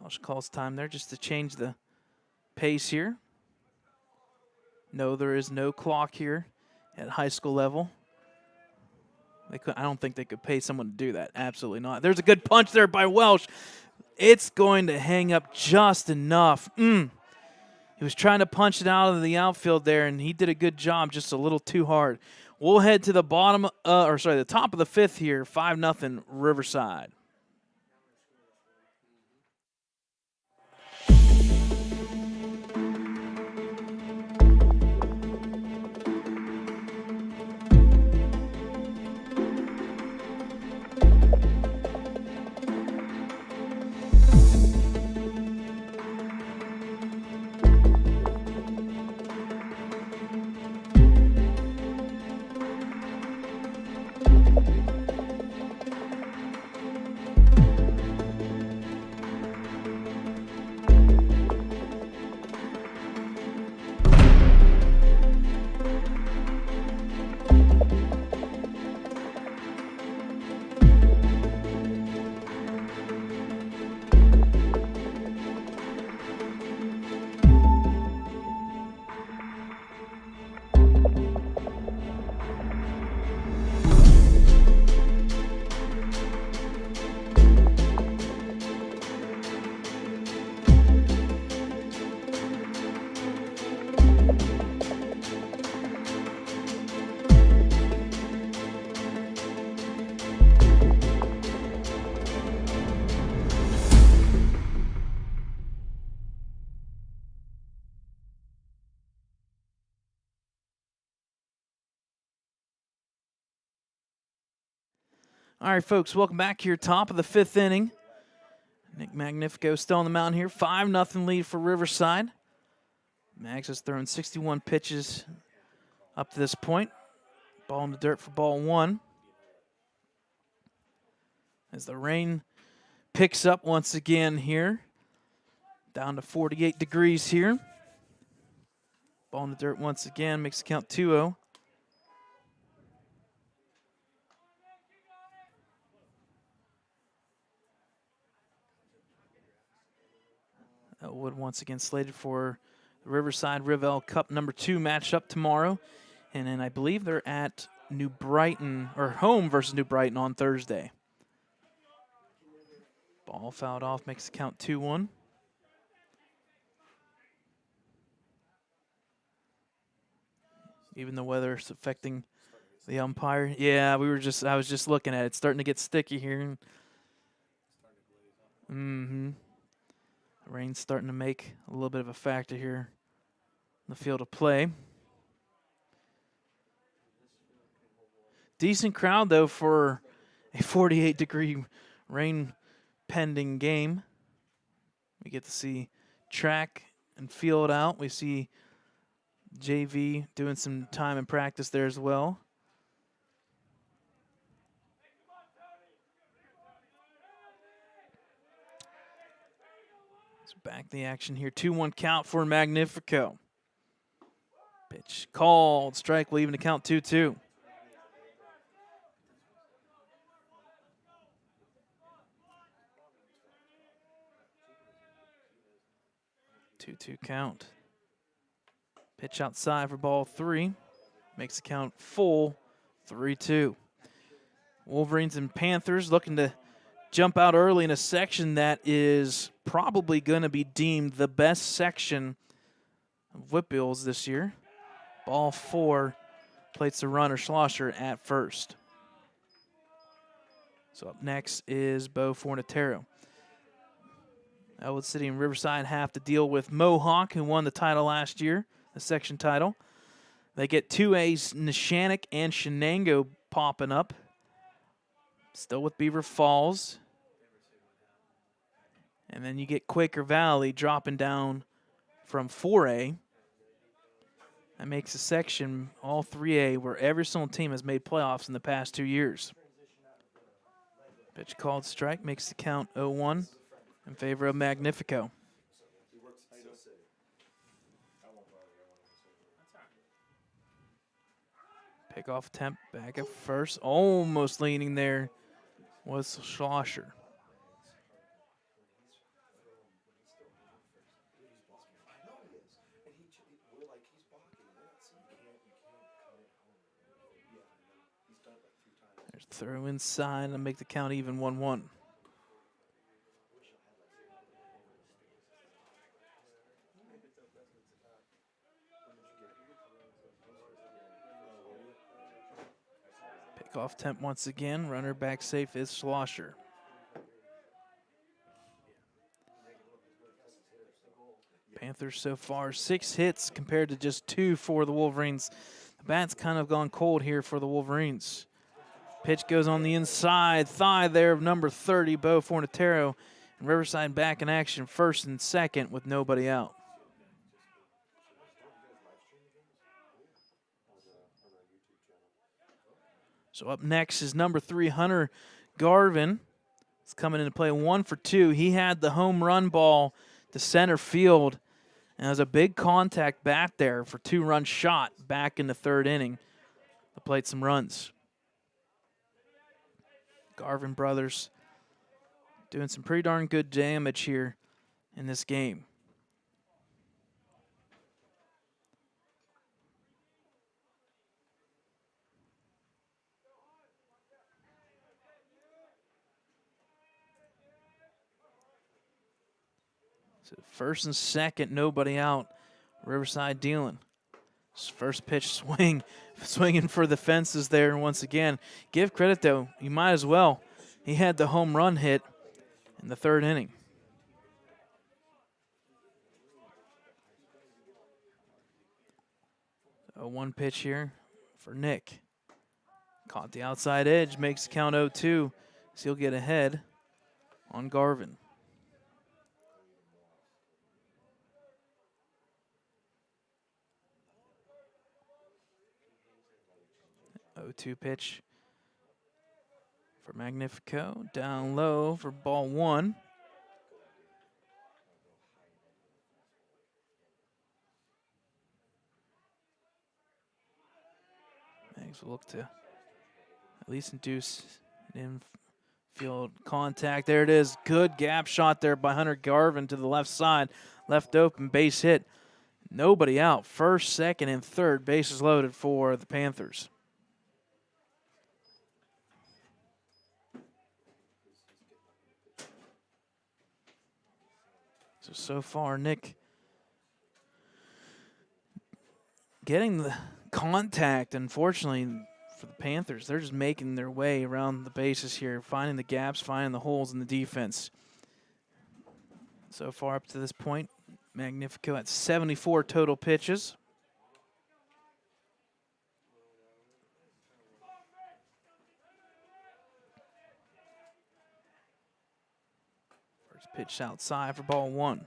Welsh calls time there just to change the pace here. No, there is no clock here at high school level. I don't think they could pay someone to do that. Absolutely not. There's a good punch there by Welsh. It's going to hang up just enough. He was trying to punch it out of the outfield there, and he did a good job, just a little too hard. We'll head to the the top of the 5th here, 5-0 Riverside. All right, folks, welcome back here, top of the 5th inning. Nick Magnifico still on the mound here, 5-0 lead for Riverside. Mags has thrown 61 pitches up to this point. Ball in the dirt for ball 1. As the rain picks up once again here, down to 48 degrees here. Ball in the dirt once again, makes the count 2-0. Ellwood once again slated for the Riverside RivEll Cup number 2 matchup tomorrow. And then I believe they're at New Brighton, or home versus New Brighton on Thursday. Ball fouled off, makes the count 2-1. Even the weather's affecting the umpire. Yeah, I was just looking at it. It's starting to get sticky here. Rain's starting to make a little bit of a factor here in the field of play. Decent crowd, though, for a 48-degree rain-pending game. We get to see track and field out. We see JV doing some time in practice there as well. Back the action here. 2-1 count for Magnifico. Pitch called. Strike will even the count 2-2. 2-2 count. Pitch outside for ball 3. Makes the count full. 3-2. Wolverines and Panthers looking to jump out early in a section that is probably going to be deemed the best section of WhipBills this year. Ball 4, plates the runner Schlosser at first. So up next is Bo Fornatero. Ellwood City and Riverside have to deal with Mohawk, who won the title last year, the section title. They get 2A's Neshannock and Shenango popping up. Still with Beaver Falls. And then you get Quaker Valley dropping down from 4A. That makes a section, all 3A, where every single team has made playoffs in the past 2 years. Pitch called strike, makes the count 0-1 in favor of Magnifico. Pickoff attempt back at first. Almost leaning there was Schlosser. There's throw inside and make the count even 1-1. Pickoff attempt once again. Runner back safe is Schlosser. Panthers so far 6 hits compared to just 2 for the Wolverines. The bat's kind of gone cold here for the Wolverines. Pitch goes on the inside thigh there of number 30, Bo Fornatero. And Riverside back in action, first and second with nobody out. So up next is number 3, Hunter Garvin. It's coming into play 1 for 2. He had the home run ball to center field. And there's a big contact bat there for 2-run shot back in the 3rd inning to play some runs. Garvin brothers doing some pretty darn good damage here in this game. So first and second, nobody out. Riverside dealing. First pitch swing, swinging for the fences there. And once again, give credit though, you might as well. He had the home run hit in the 3rd inning. A 1 pitch here for Nick. Caught the outside edge, makes the count 0-2. So he'll get ahead on Garvin. Oh, 2 pitch for Magnifico. Down low for ball 1. Mags will look to at least induce an infield contact. There it is. Good gap shot there by Hunter Garvin to the left side. Left open, base hit. Nobody out. First, second, and third bases loaded for the Panthers. So far, Nick getting the contact, unfortunately, for the Panthers. They're just making their way around the bases here, finding the gaps, finding the holes in the defense. So far up to this point, Magnifico at 74 total pitches. First pitch outside for ball 1.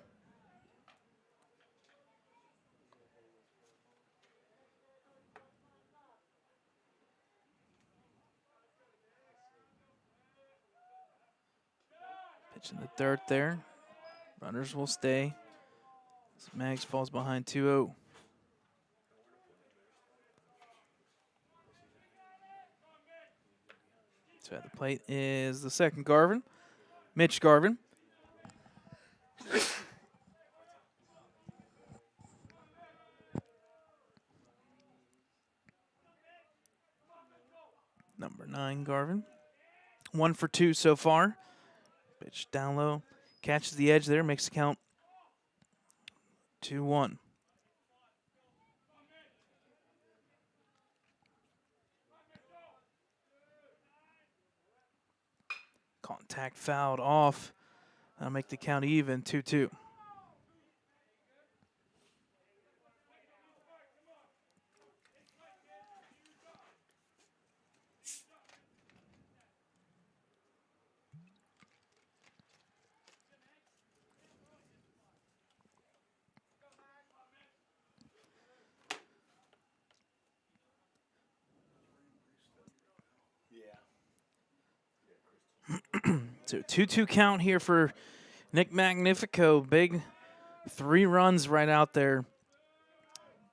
Pitch in the dirt there. Runners will stay. Mags falls behind 2-0. So at the plate is the second Garvin, Mitch Garvin. Number 9 Garvin. 1 for 2 so far. Pitch down low. Catches the edge there. Makes the count 2-1. Contact fouled off. That'll make the count even, 2-2. So 2-2 count here for Nick Magnifico. Big 3 runs right out there.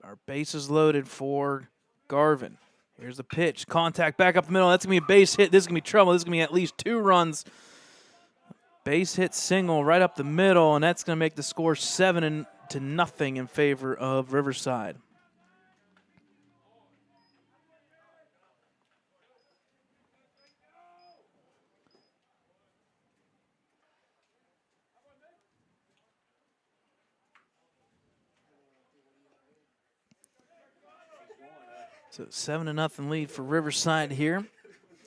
Our bases loaded for Garvin. Here's the pitch. Contact back up the middle. That's going to be a base hit. This is going to be trouble. This is going to be at least 2 runs. Base hit single right up the middle, and that's going to make the score 7-0 in favor of Riverside. So 7-0 lead for Riverside here.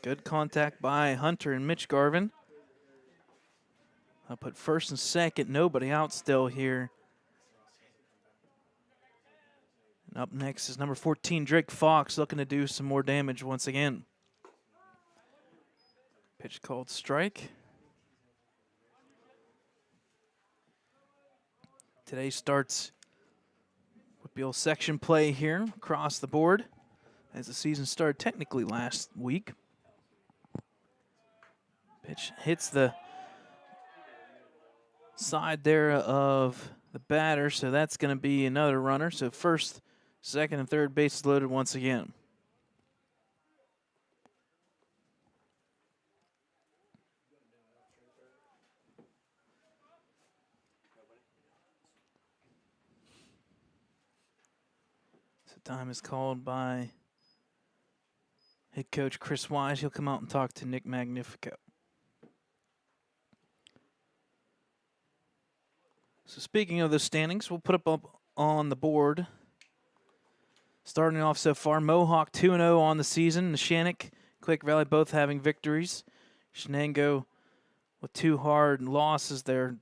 Good contact by Hunter and Mitch Garvin. I'll put first and second, nobody out still here. And up next is number 14, Drake Fox, looking to do some more damage once again. Pitch called strike. Today starts WPL section play here across the board, as the season started technically last week. Pitch hits the side there of the batter, so that's going to be another runner. So first, second, and third bases loaded once again. So time is called by head coach Chris Wise. He'll come out and talk to Nick Magnifico. So speaking of the standings, we'll put up on the board. Starting off so far, Mohawk 2-0 on the season. Neshannock, Quake Valley both having victories. Shenango with 2 hard losses there.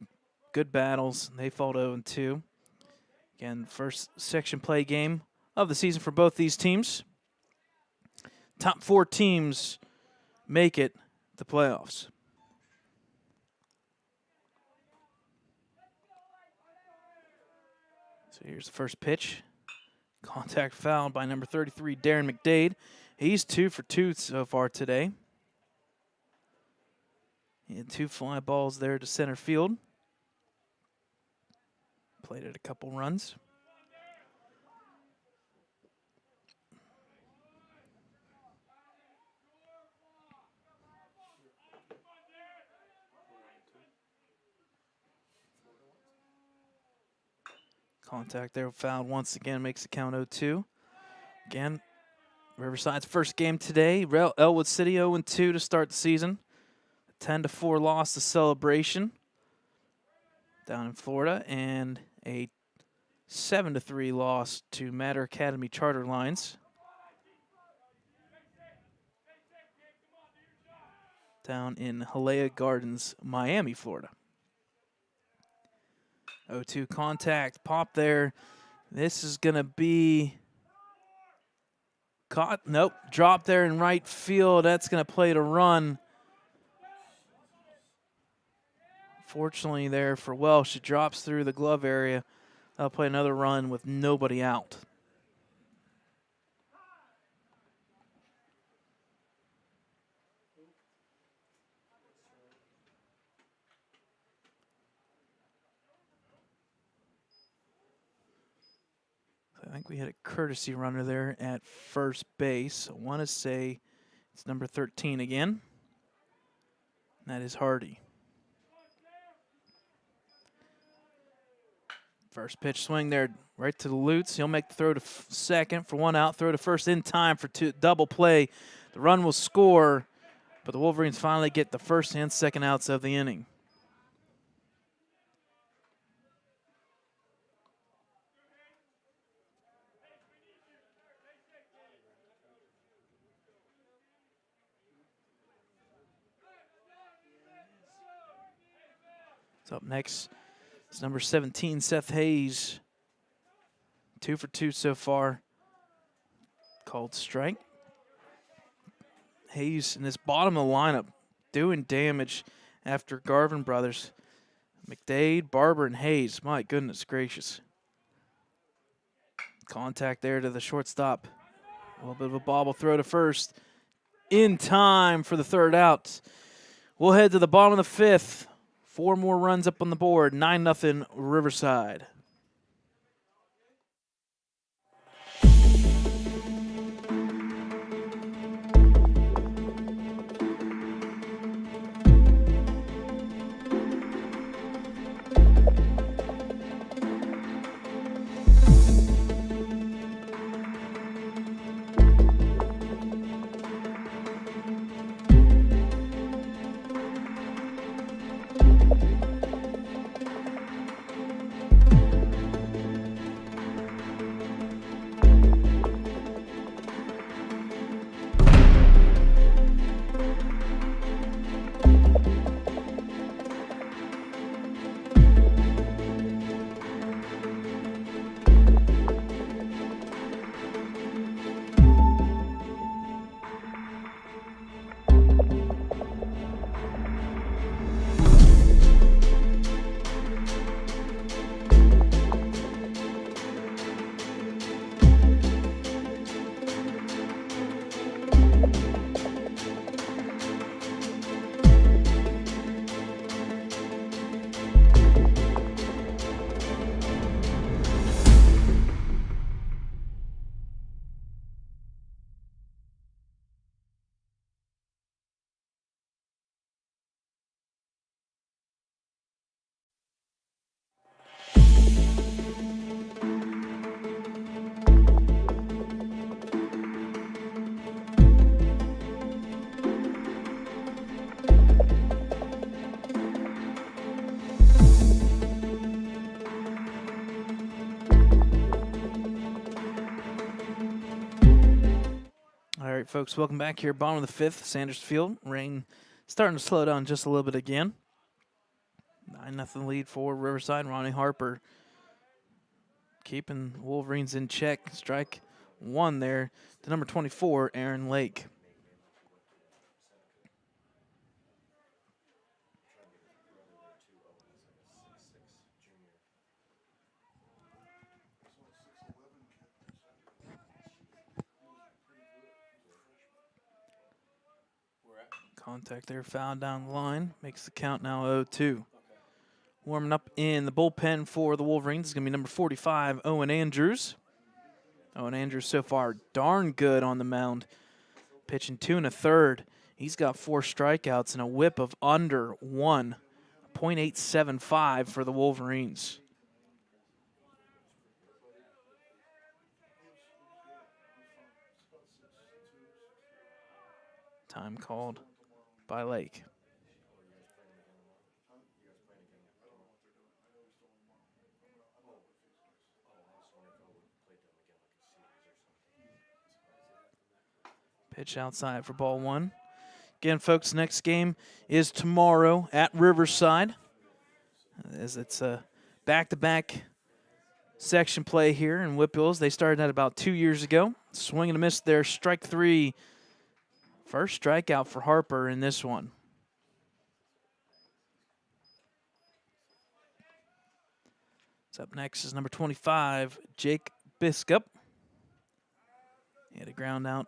Good battles. They fall 0-2. Again, first section play game of the season for both these teams. Top 4 teams make it the playoffs. So here's the first pitch. Contact fouled by number 33, Darren McDade. He's 2 for 2 so far today. He had 2 fly balls there to center field. Played it a couple runs. Contact there fouled once again, makes the count 0-2. Again, Riverside's first game today. Ellwood City 0-2 to start the season. A 10-4 loss to Celebration down in Florida, and a 7-3 loss to Matter Academy Charter Lines down in Halea Gardens, Miami, Florida. 0-2 contact, pop there. This is going to be caught. Nope, drop there in right field. That's going to play to run. Fortunately there for Welsh, it drops through the glove area. That'll play another run with nobody out. I think we had a courtesy runner there at first base. I want to say it's number 13 again. And that is Hardy. First pitch swing there right to the Lutz. He'll make the throw to second for 1 out. Throw to first in time for 2, double play. The run will score, but the Wolverines finally get the first and second outs of the inning. So up next is number 17, Seth Hayes. 2 for 2 so far. Called strike. Hayes in this bottom of the lineup doing damage after Garvin brothers. McDade, Barber, and Hayes. My goodness gracious. Contact there to the shortstop. A little bit of a bobble throw to first. In time for the third out. We'll head to the bottom of the 5th. 4 more runs up on the board. 9-0 Riverside. All right, folks, welcome back here. Bottom of the 5th, Sanders Field. Rain starting to slow down just a little bit again. 9-0 lead for Riverside. Ronnie Harper keeping Wolverines in check. Strike 1 there to number 24, Aaron Lake. Contact there, foul down the line. Makes the count now 0-2. Warming up in the bullpen for the Wolverines is going to be number 45, Owen Andrews. Owen Andrews so far darn good on the mound. Pitching 2 1/3. He's got 4 strikeouts and a whip of under 1. .875 for the Wolverines. Time called by Lake. Pitch outside for ball 1. Again, folks, next game is tomorrow at Riverside. As it's a back-to-back section play here in Whipwills. They started that about 2 years ago. Swing and a miss there, strike 3. First strikeout for Harper in this one. So up next is number 25, Jake Biscup. He had a ground out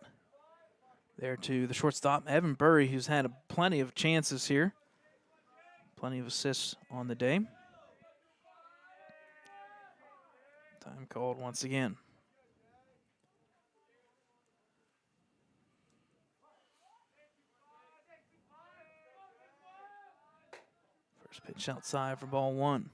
there to the shortstop, Evan Burry, who's had plenty of chances here. Plenty of assists on the day. Time called once again. First pitch outside for ball 1.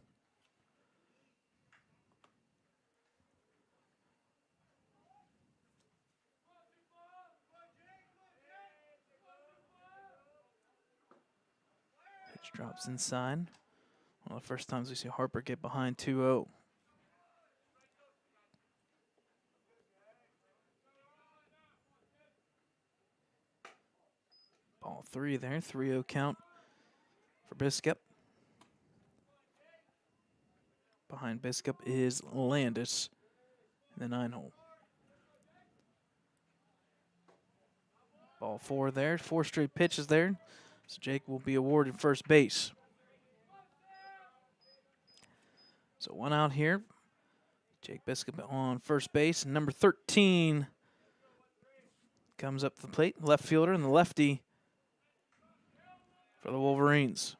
Pitch drops inside. One of the first times we see Harper get behind 2-0. Ball 3 there, 3-0 count for Biscup. Behind Biscup is Landis in the 9-hole. Ball 4 there, 4 straight pitches there. So Jake will be awarded first base. So 1 out here. Jake Biscup on first base. Number 13 comes up to the plate. Left fielder and the lefty for the Wolverines.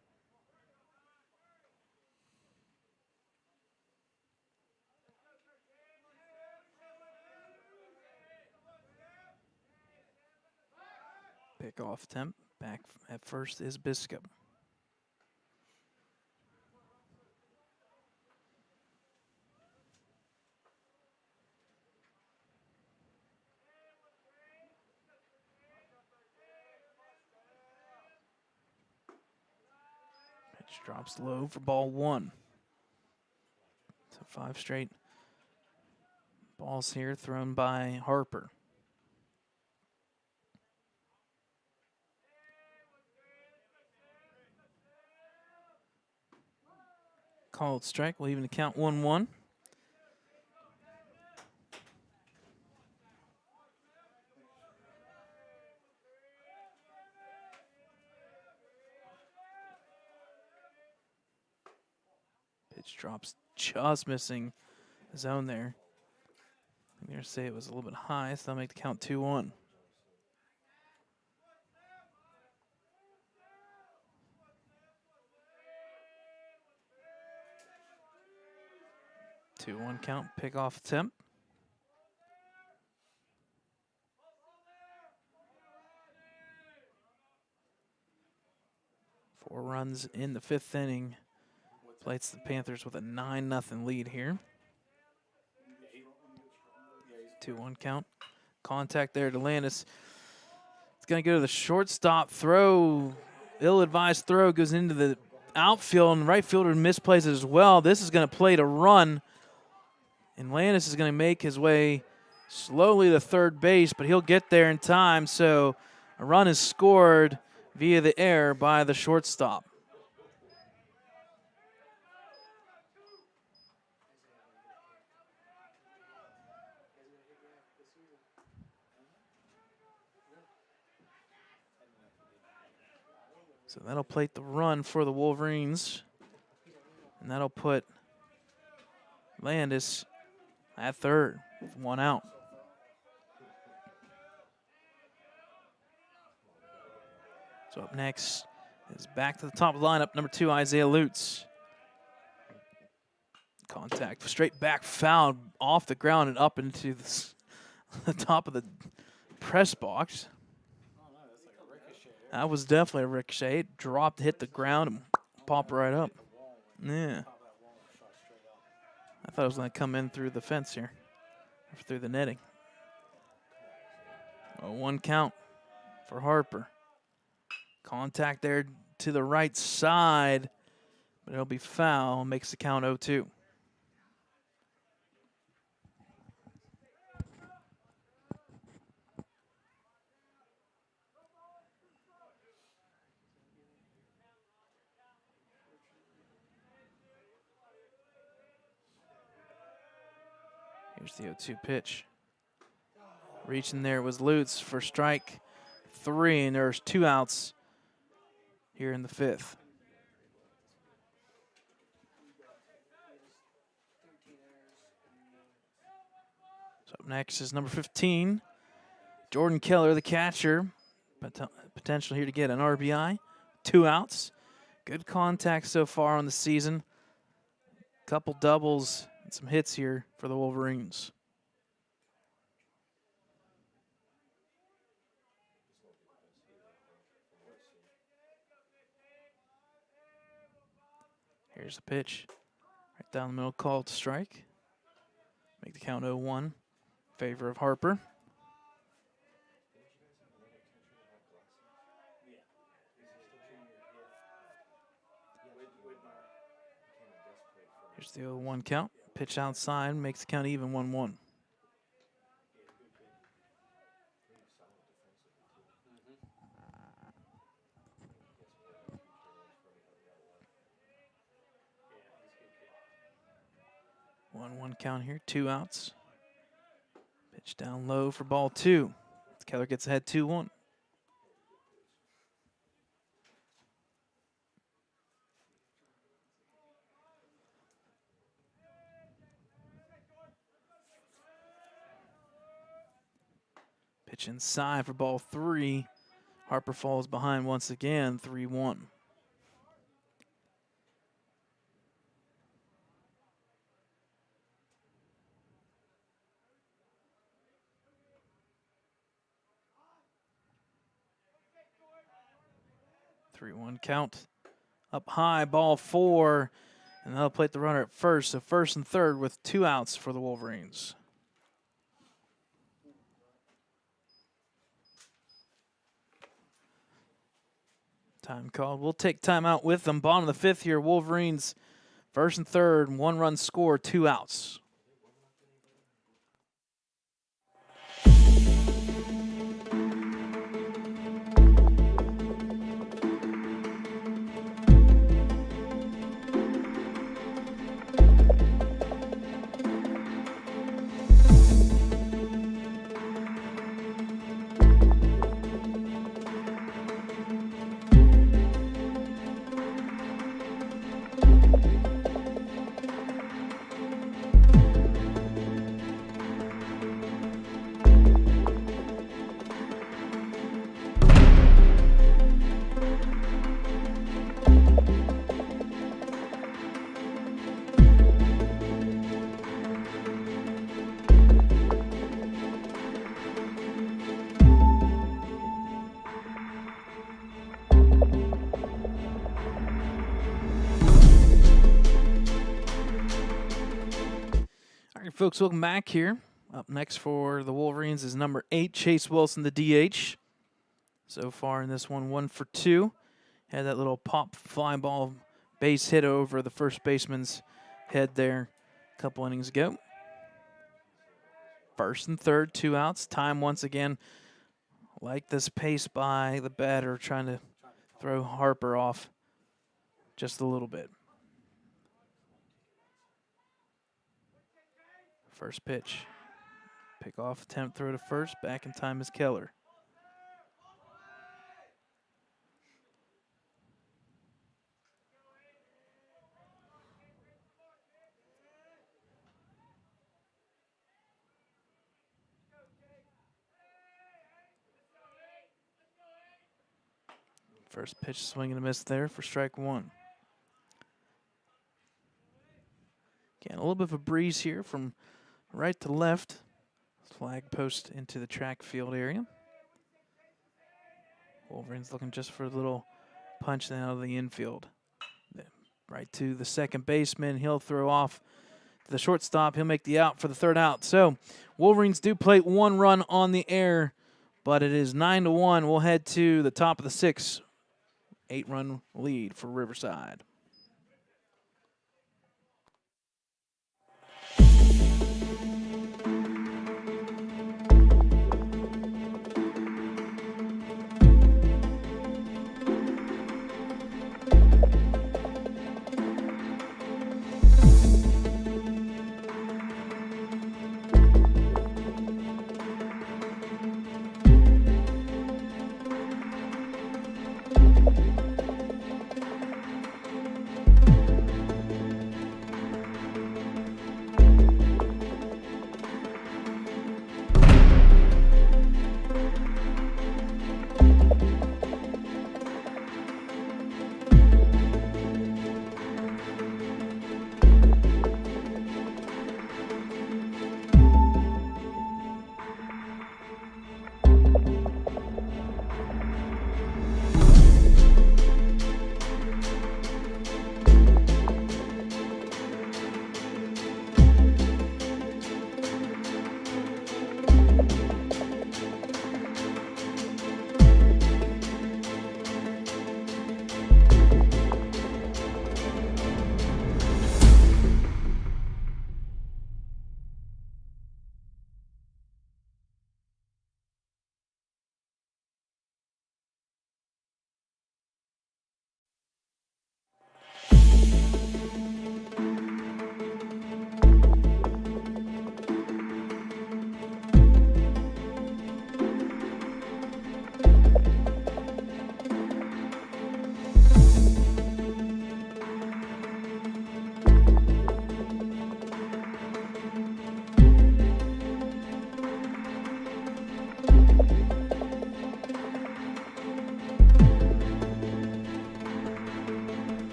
Pick off attempt. Back at first is Biscup. Pitch drops low for ball 1. So 5 straight balls here thrown by Harper. Called strike. We'll even the count 1-1. Pitch drops just missing the zone there. I'm going to say it was a little bit high, so I'll make the count 2-1. Two-one count, pick off attempt. Four runs in the 5th inning. Plates the Panthers with a 9-0 lead here. 2-1 count. Contact there to Landis. It's going to go to the shortstop throw. Ill-advised throw goes into the outfield, and right fielder misplays it as well. This is going to play to run. And Landis is going to make his way slowly to third base, but he'll get there in time. So a run is scored via the error by the shortstop. So that'll plate the run for the Wolverines. And that'll put Landis at third with 1 out. So up next is back to the top of the lineup, number 2, Isaiah Lutz. Contact, straight back foul off the ground and up into the top of the press box. That was definitely a ricochet. It dropped, hit the ground, and popped right up. Yeah. I thought it was going to come in through the fence here, or through the netting. A 1 count for Harper. Contact there to the right side, but it'll be foul. Makes the count 0-2. Here's the 0-2 pitch. Reaching there was Lutz for strike 3, and there's 2 outs here in the 5th. So up next is number 15, Jordan Keller, the catcher. Potential here to get an RBI. 2 outs. Good contact so far on the season. Couple doubles and some hits here for the Wolverines. Here's the pitch. Right down the middle, called strike. Make the count 0-1 in favor of Harper. Here's the 0-1 count. Pitch outside, makes the count even 1-1. 1-1 count here, 2 outs. Pitch down low for ball 2. Keller gets ahead 2-1. Pitch inside for ball 3. Harper falls behind once again, 3-1. Three-one count. Up high, ball 4. And they'll plate the runner at first. So first and third with 2 outs for the Wolverines. Time called. We'll take time out with them. Bottom of the 5th here. Wolverines first and third. 1-run score, 2 outs. Folks, welcome back here. Up next for the Wolverines is number 8, Chase Wilson, the DH. So far in this one, 1 for 2. Had that little pop fly ball base hit over the first baseman's head there a couple innings ago. First and third, 2 outs. Time once again, like this pace by the batter, trying to throw Harper off just a little bit. First pitch. Pick off, attempt, throw to first. Back in time is Keller. First pitch, swing and a miss there for strike 1. Again, a little bit of a breeze here from right to left. Flag post into the track field area. Wolverines looking just for a little punch out of the infield. Right to the second baseman. He'll throw off to the shortstop. He'll make the out for the 3rd out. So Wolverines do plate 1 run on the air, but it is 9-1. We'll head to the top of the 6th. 8-run lead for Riverside.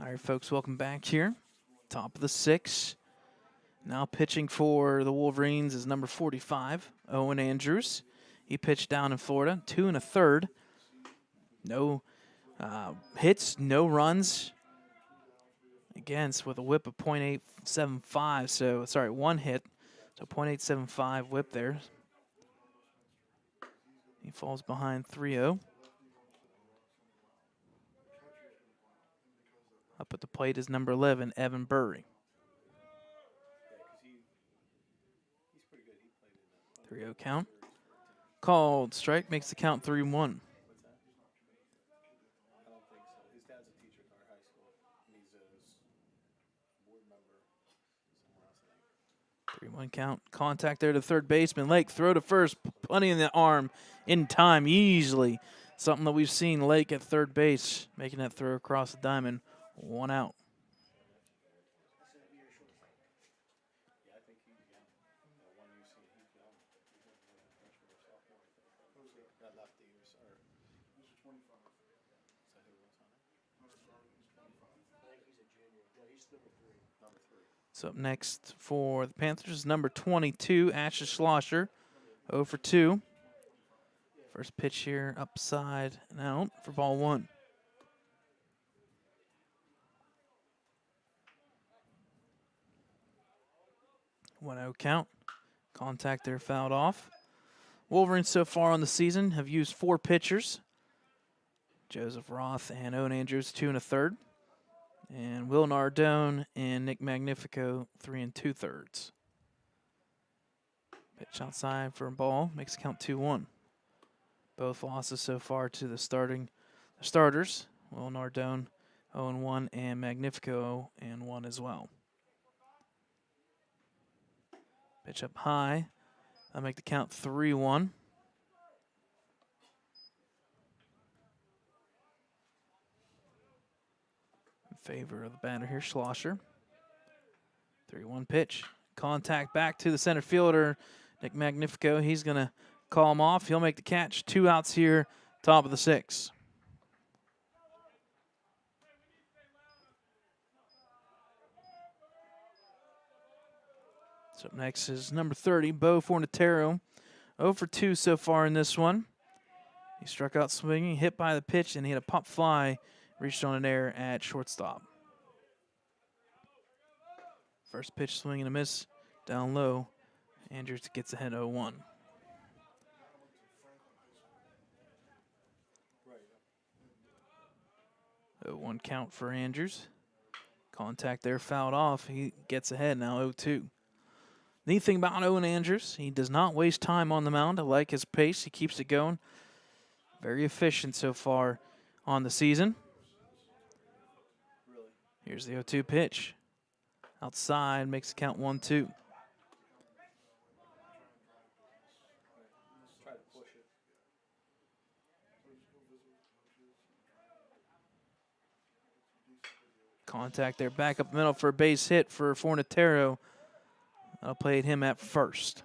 All right, folks, welcome back here. Top of the 6th. Now pitching for the Wolverines is number 45, Owen Andrews. He pitched down in Florida, 2 1/3. No hits, no runs. Against with a whip of .875, so sorry, 1 hit, so .875 whip there. He falls behind 3-0. Up at the plate is number 11, Evan Burry. 3-0 count. Called strike, makes the count 3-1. 3-1 count. Contact there to third baseman. Lake, throw to first, plenty in the arm, in time, easily. Something that we've seen Lake at third base, making that throw across the diamond. 1 out. So up next for the Panthers is number 22, Asher Schlosser, 0 for 2. First pitch here, upside and out for ball 1. One-0 count. Contact there fouled off. Wolverines so far on the season have used 4 pitchers. Joseph Roth and Owen Andrews, 2 1/3. And Will Nardone and Nick Magnifico, 3 2/3. Pitch outside for a ball, makes the count 2-1. Both losses so far to the starters. Will Nardone, 0-1, and Magnifico, 0-1 as well. Pitch up high, that'll make the count 3-1. Favor of the batter here, Schlosser. 3-1 pitch. Contact back to the center fielder, Nick Magnifico. He's going to call him off. He'll make the catch. 2 outs here, top of the 6th. So up next is number 30, Bo Fornatero. 0 for 2 so far in this one. He struck out swinging, hit by the pitch, and he had a pop fly. Reached on an error at shortstop. First pitch swing and a miss down low. Andrews gets ahead 0-1. One count for Andrews. Contact there fouled off. He gets ahead now 0-2. Neat thing about Owen Andrews, he does not waste time on the mound. I like his pace. He keeps it going. Very efficient so far on the season. Here's the 0-2 pitch. Outside, makes the count 1-2. Contact there, back up the middle for a base hit for Fornatero. I'll play him at first.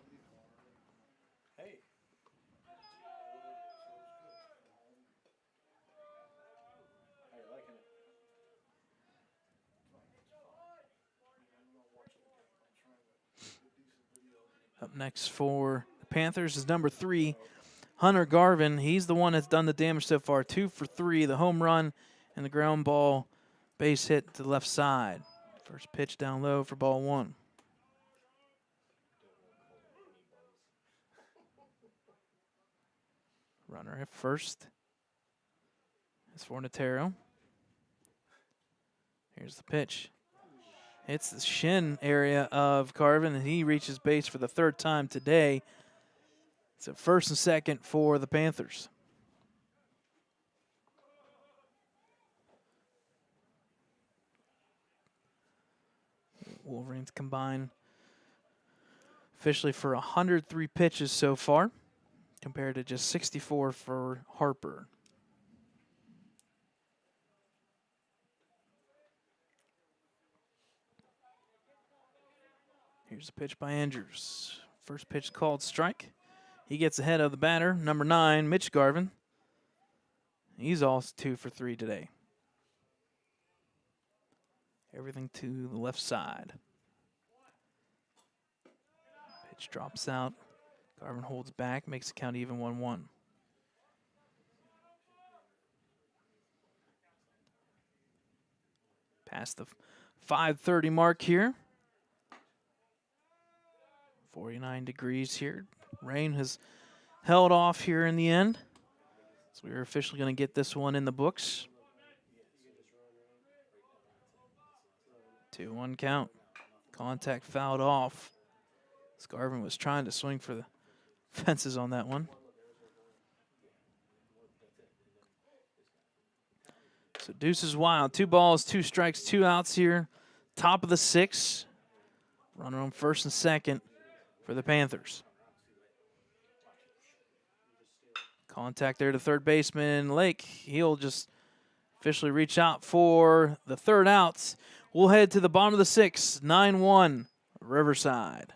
Up next for the Panthers is number 3, Hunter Garvin. He's the one that's done the damage so far. 2 for 3, the home run and the ground ball base hit to the left side. First pitch down low for ball 1. Runner at first is Fornatero. Here's the pitch. Hits the shin area of Garvin, and he reaches base for the 3rd time today. It's a 1st and 2nd for the Panthers. Wolverines combine officially for 103 pitches so far, compared to just 64 for Harper. Here's a pitch by Andrews. First pitch called strike. He gets ahead of the batter, number 9, Mitch Garvin. He's also 2 for 3 today. Everything to the left side. Pitch drops out. Garvin holds back, makes the count even 1-1. Past the 5:30 mark here. 49 degrees here. Rain has held off here in the end. So we're officially going to get this one in the books. 2-1 count. Contact fouled off. Garvin was trying to swing for the fences on that one. So deuce is wild. 2 balls, 2 strikes, 2 outs here. Top of the 6. Runner on first and second for the Panthers. Contact there to third baseman Lake. He'll just officially reach out for the third outs. We'll head to the bottom of the 6th. 9-1 Riverside.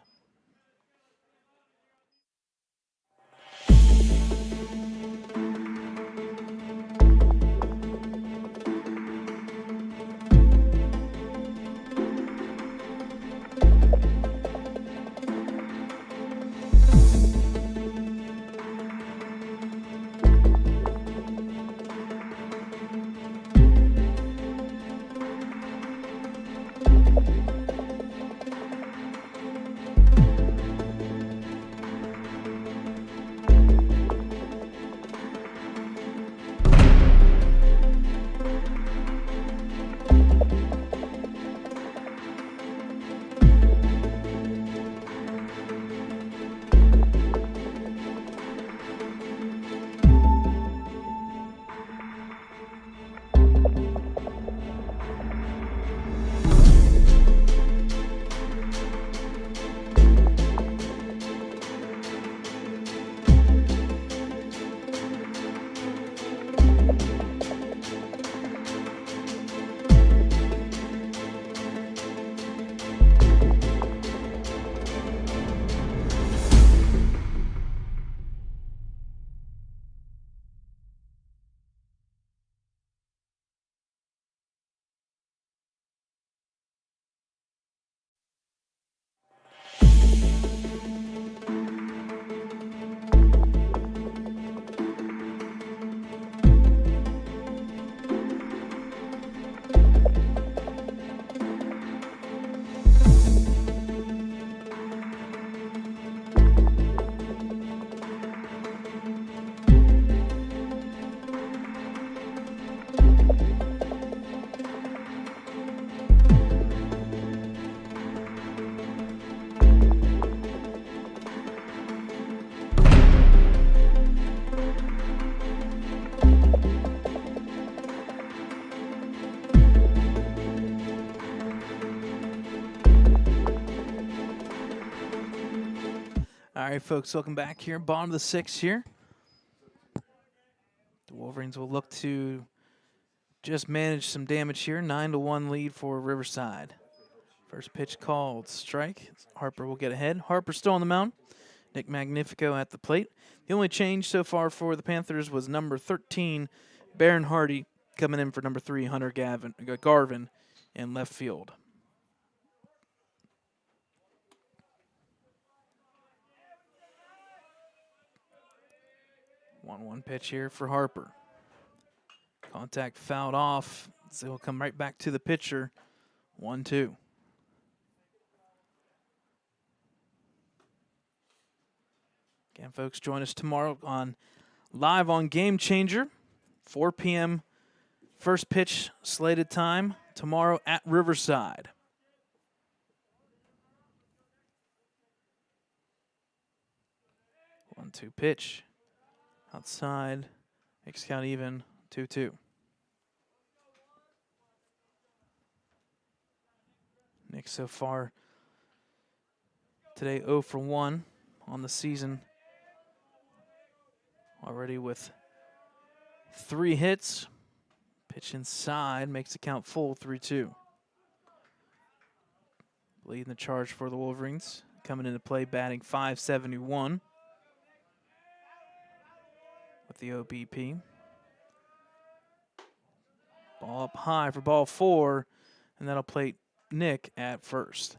All right, folks, welcome back here. Bottom of the 6th here. The Wolverines will look to just manage some damage here. 9-1 lead for Riverside. First pitch called strike. Harper will get ahead. Harper still on the mound. Nick Magnifico at the plate. The only change so far for the Panthers was number 13, Baron Hardy, coming in for number 3, Hunter Garvin in left field. 1-1 pitch here for Harper. Contact fouled off, so he'll come right back to the pitcher. 1-2. Again, folks, join us tomorrow live on Game Changer, 4 p.m. First pitch slated time tomorrow at Riverside. 1-2 pitch. Outside, makes count even, 2-2. Nick so far today 0 for 1 on the season. Already with 3 hits. Pitch inside, makes the count full, 3-2. Leading the charge for the Wolverines. Coming into play, batting .571. With the OBP. Ball up high for ball 4. and that'll plate Nick at first.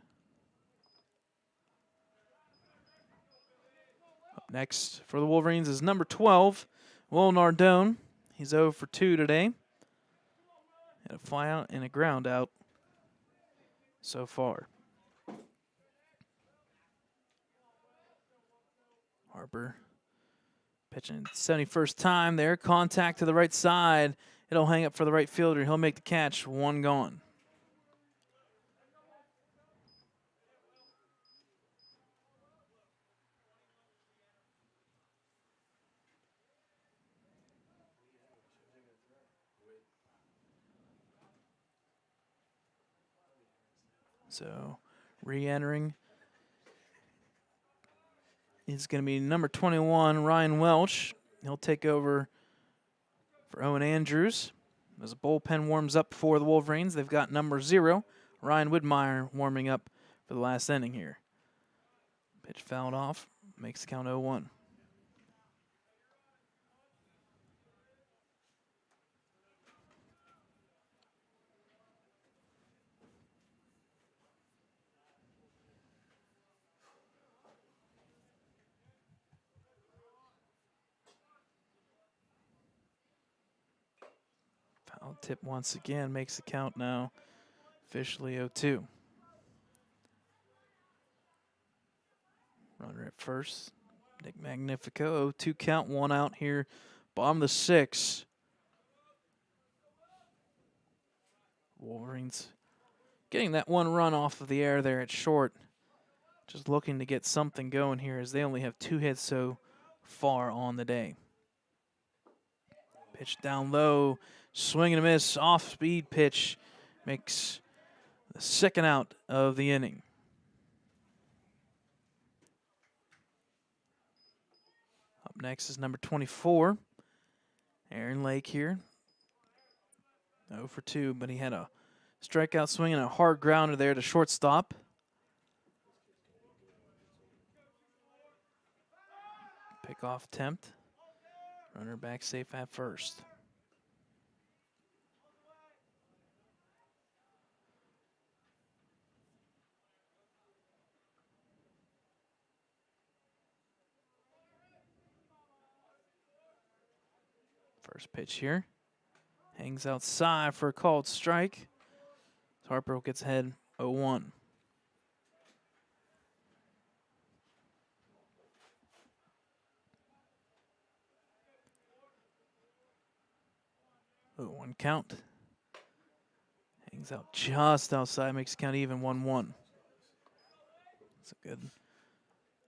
Up next for the Wolverines is number 12, Will Nardone. He's 0 for 2 today. And a fly out and a ground out so far. Harper pitching 71st time there. Contact to the right side. It'll hang up for the right fielder. He'll make the catch. One gone. So re-entering is going to be number 21, Ryan Welch. He'll take over for Owen Andrews. As the bullpen warms up for the Wolverines, they've got number 0, Ryan Widmeyer, warming up for the last inning here. Pitch fouled off, makes the count 0-1. Foul tip once again, makes the count now officially 0-2. Runner at first, Nick Magnifico, 0-2 count, 1 out here, bottom of the 6th. Wolverines getting that 1 run off of the air there at short. Just looking to get something going here as they only have 2 hits so far on the day. Pitch down low, swing and a miss, off-speed pitch makes the 2nd out of the inning. Up next is number 24, Aaron Lake here. 0 for 2, but he had a strikeout swing and a hard grounder there to shortstop. Pickoff attempt. Runner back safe at first. First pitch here. Hangs outside for a called strike. Harper gets ahead 0-1. Oh, 1 count. Hangs out just outside, makes the count even 1-1. It's a good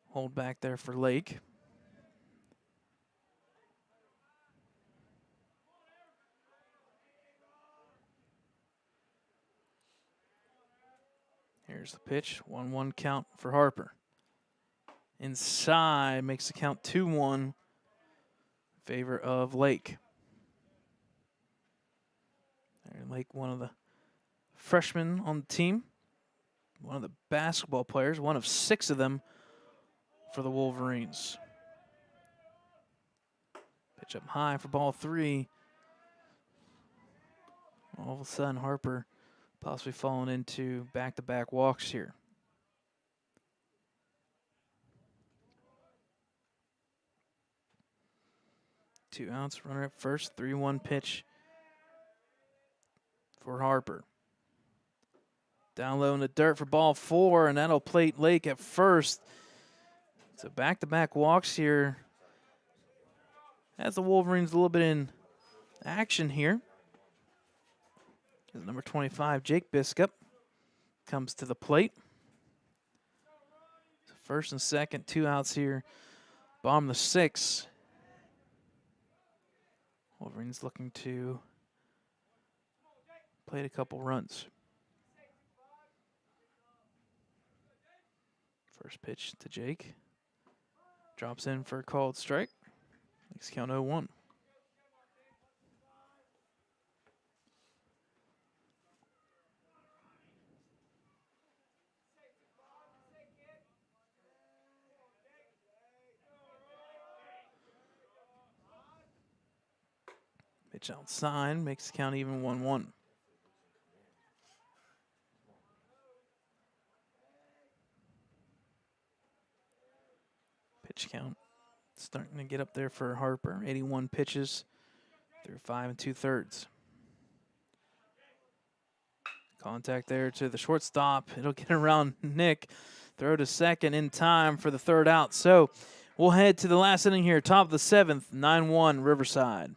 hold back there for Lake. Here's the pitch, 1-1 count for Harper. Inside, makes the count 2-1 in favor of Lake. Lake, one of the freshmen on the team, one of the basketball players, one of 6 of them for the Wolverines. Pitch up high for ball 3. All of a sudden, Harper possibly falling into back-to-back walks here. Two outs, runner at first, 3-1 pitch for Harper. Down low in the dirt for ball 4, and that'll plate Lake at first. So back-to-back walks here. As the Wolverines a little bit in action here. As number 25, Jake Biscup, comes to the plate. So first and second, 2 outs here. Bottom of the 6th. Wolverines looking to play a couple runs. First pitch to Jake. Drops in for a called strike. Makes count 0-1. Pitch outside, makes the count even 1-1. starting to get up there for Harper. 81 pitches through 5 2/3. Contact there to the shortstop. It'll get around Nick. Throw to second in time for the 3rd out. So we'll head to the last inning here. Top of the 7th, 9-1 Riverside.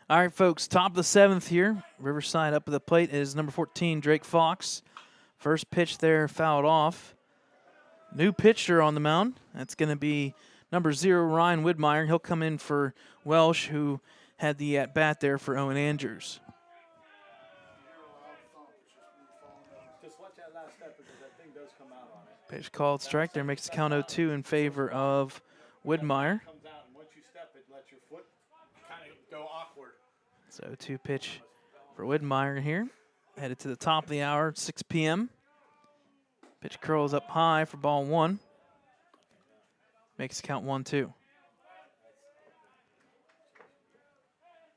All right, folks, top of the 7th here. Riverside up at the plate is number 14, Drake Fox. First pitch there fouled off. New pitcher on the mound. That's going to be number 0, Ryan Widmeyer. He'll come in for Welsh, who had the at-bat there for Owen Andrews. Just watch that last step because that thing does come out on it. Pitch called strike there, makes the count 0-2 in favor of Widmeyer. Comes out, and once you step it, let your foot kind of go awkward. So 0-2 pitch for Widmeyer here. Headed to the top of the hour, 6 p.m. Pitch curls up high for ball 1. Makes the count 1-2.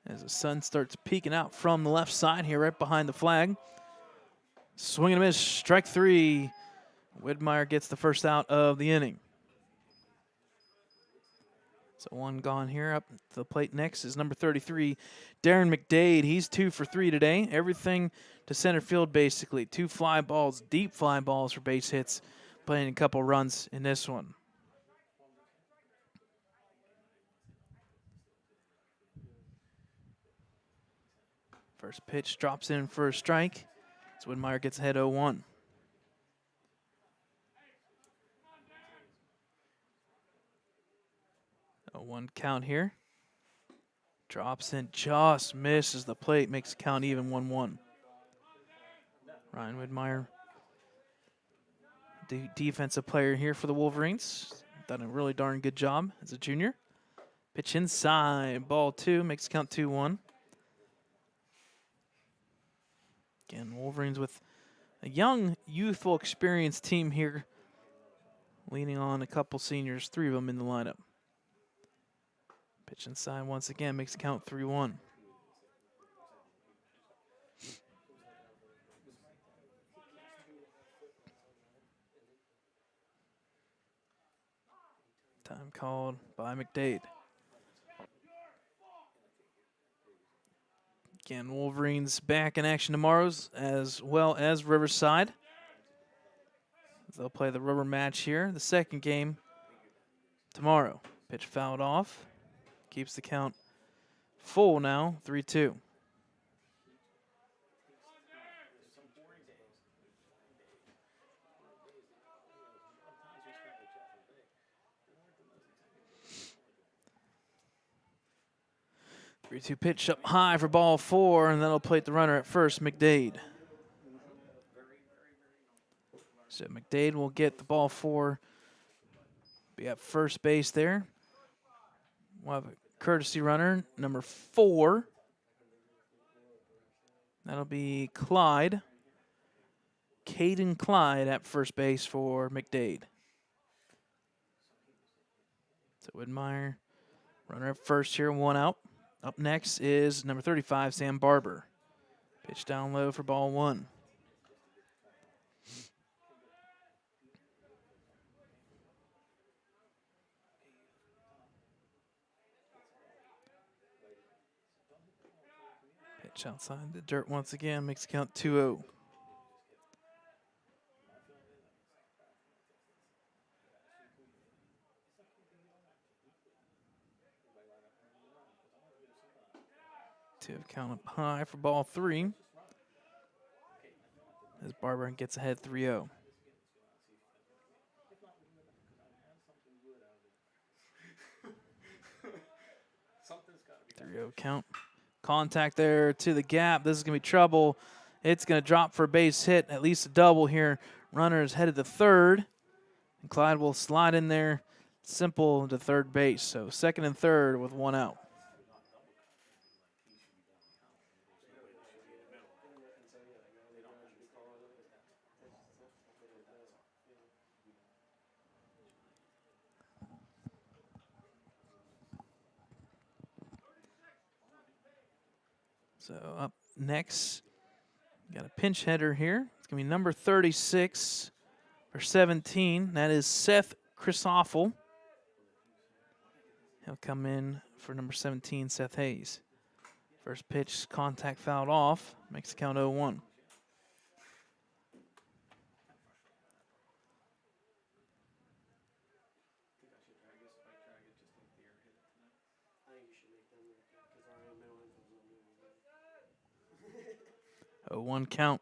As the sun starts peeking out from the left side here, right behind the flag. Swing and a miss, strike 3. Widmeyer gets the first out of the inning. So 1 gone here. Up to the plate next is number 33, Darren McDade. He's 2 for 3 today. Everything to center field, basically. 2 fly balls, deep fly balls for base hits. Playing a couple runs in this one. First pitch drops in for a strike. So Widmeyer gets ahead 0-1. 0-1 count here. Drops in, just misses the plate, makes the count even 1-1. Ryan Widmeyer, the defensive player here for the Wolverines. Done a really darn good job as a junior. Pitch inside, ball 2, makes the count 2-1. Again, Wolverines with a young, youthful, experienced team here, leaning on a couple seniors, 3 of them in the lineup. Pitch inside once again, makes the count 3-1. Time called by McDade. Again, Wolverines back in action tomorrow, as well as Riverside. They'll play the rubber match here. The second game tomorrow. Pitch fouled off. Keeps the count full now, 3-2. Three-two pitch up high for ball 4, and that'll plate the runner at first, McDade. So McDade will get the ball 4. Be at first base there. We'll have a courtesy runner, number 4. That'll be Clyde. Caden Clyde at first base for McDade. So Widmeyer, runner at first here, 1 out. Up next is number 35, Sam Barber. Pitch down low for ball 1. Pitch outside the dirt once again, makes the count 2-0. Count up high for ball 3. As Barber gets ahead 3-0. 3-0 count. Contact there to the gap. This is going to be trouble. It's going to drop for a base hit, at least a double here. Runner is headed to third. And Clyde will slide in there, simple to third base. So second and third with 1 out. So up next, got a pinch hitter here. It's going to be number 36 for 17. That is Seth Christoffel. He'll come in for number 17, Seth Hayes. First pitch, contact fouled off. Makes the count 0-1. A 1 count.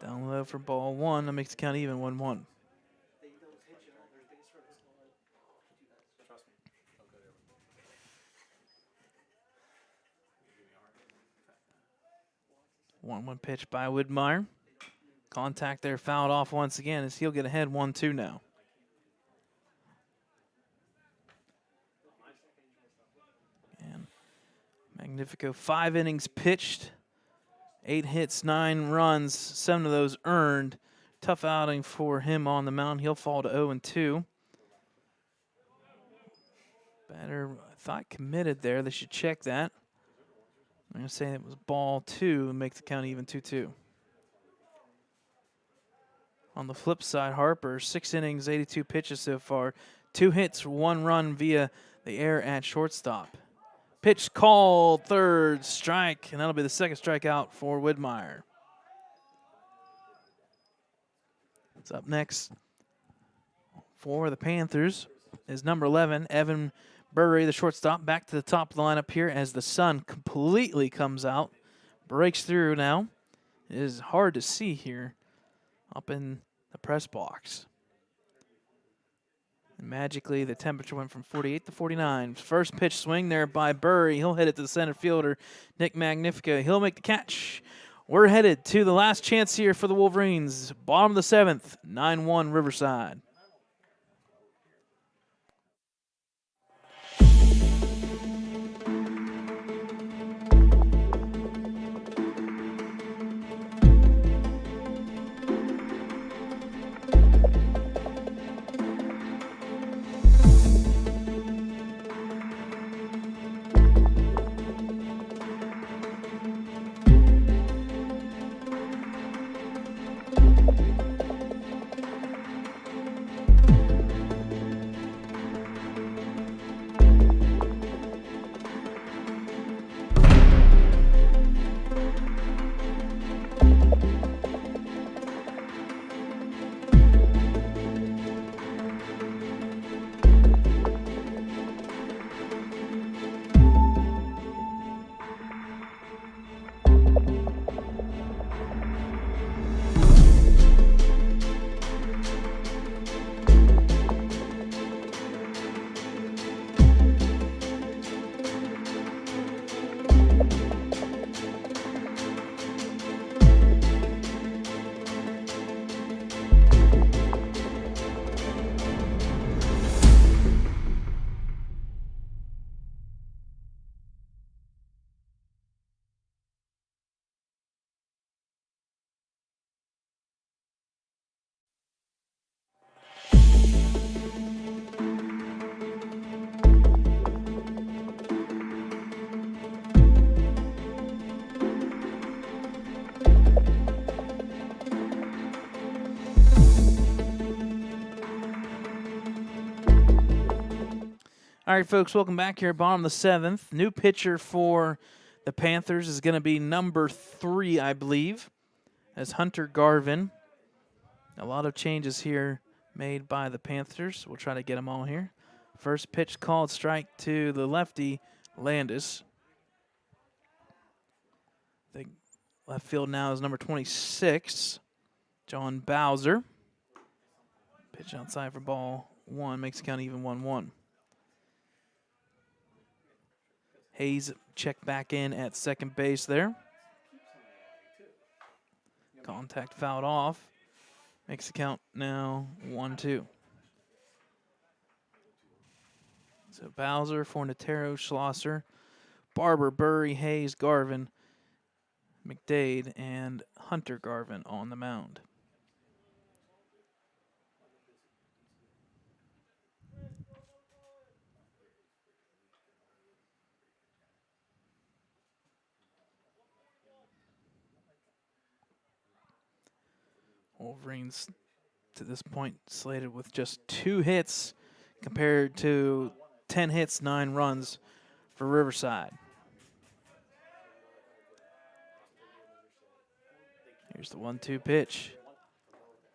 Down low for ball 1. That makes the count even, 1-1. One pitch by Widmeyer. Contact there, fouled off once again as he'll get ahead 1-2 now. And Magnifico, 5 innings pitched. 8 hits, 9 runs, 7 of those earned. Tough outing for him on the mound. He'll fall to 0-2. Batter, I thought, committed there. They should check that. I'm going to say it was ball 2 and make the count even 2-2. On the flip side, Harper, 6 innings, 82 pitches so far. 2 hits, 1 run via the air at shortstop. Pitch called, third strike, and that'll be the second strikeout for Widmeyer. It's up next for the Panthers is number 11, Evan Burry, the shortstop, back to the top of the lineup here as the sun completely comes out, breaks through now. It is hard to see here up in the press box. And magically, the temperature went from 48 to 49. First pitch swing there by Burry. He'll hit it to the center fielder, Nick Magnifico. He'll make the catch. We're headed to the last chance here for the Wolverines. Bottom of the 7th, 9-1 Riverside. All right, folks, welcome back here. Bottom of the 7th. New pitcher for the Panthers is going to be number 3, I believe, as Hunter Garvin. A lot of changes here made by the Panthers. We'll try to get them all here. First pitch called, strike to the lefty, Landis. The left field now is number 26, John Bowser. Pitch outside for ball 1, makes the count even 1-1. Hayes checked back in at second base there. Contact fouled off. Makes the count now 1-2. So Bowser, Fornatero, Schlosser, Barber, Burry, Hayes, Garvin, McDade, and Hunter Garvin on the mound. Wolverines to this point slated with just 2 hits compared to 10 hits, 9 runs for Riverside. Here's the 1-2 pitch.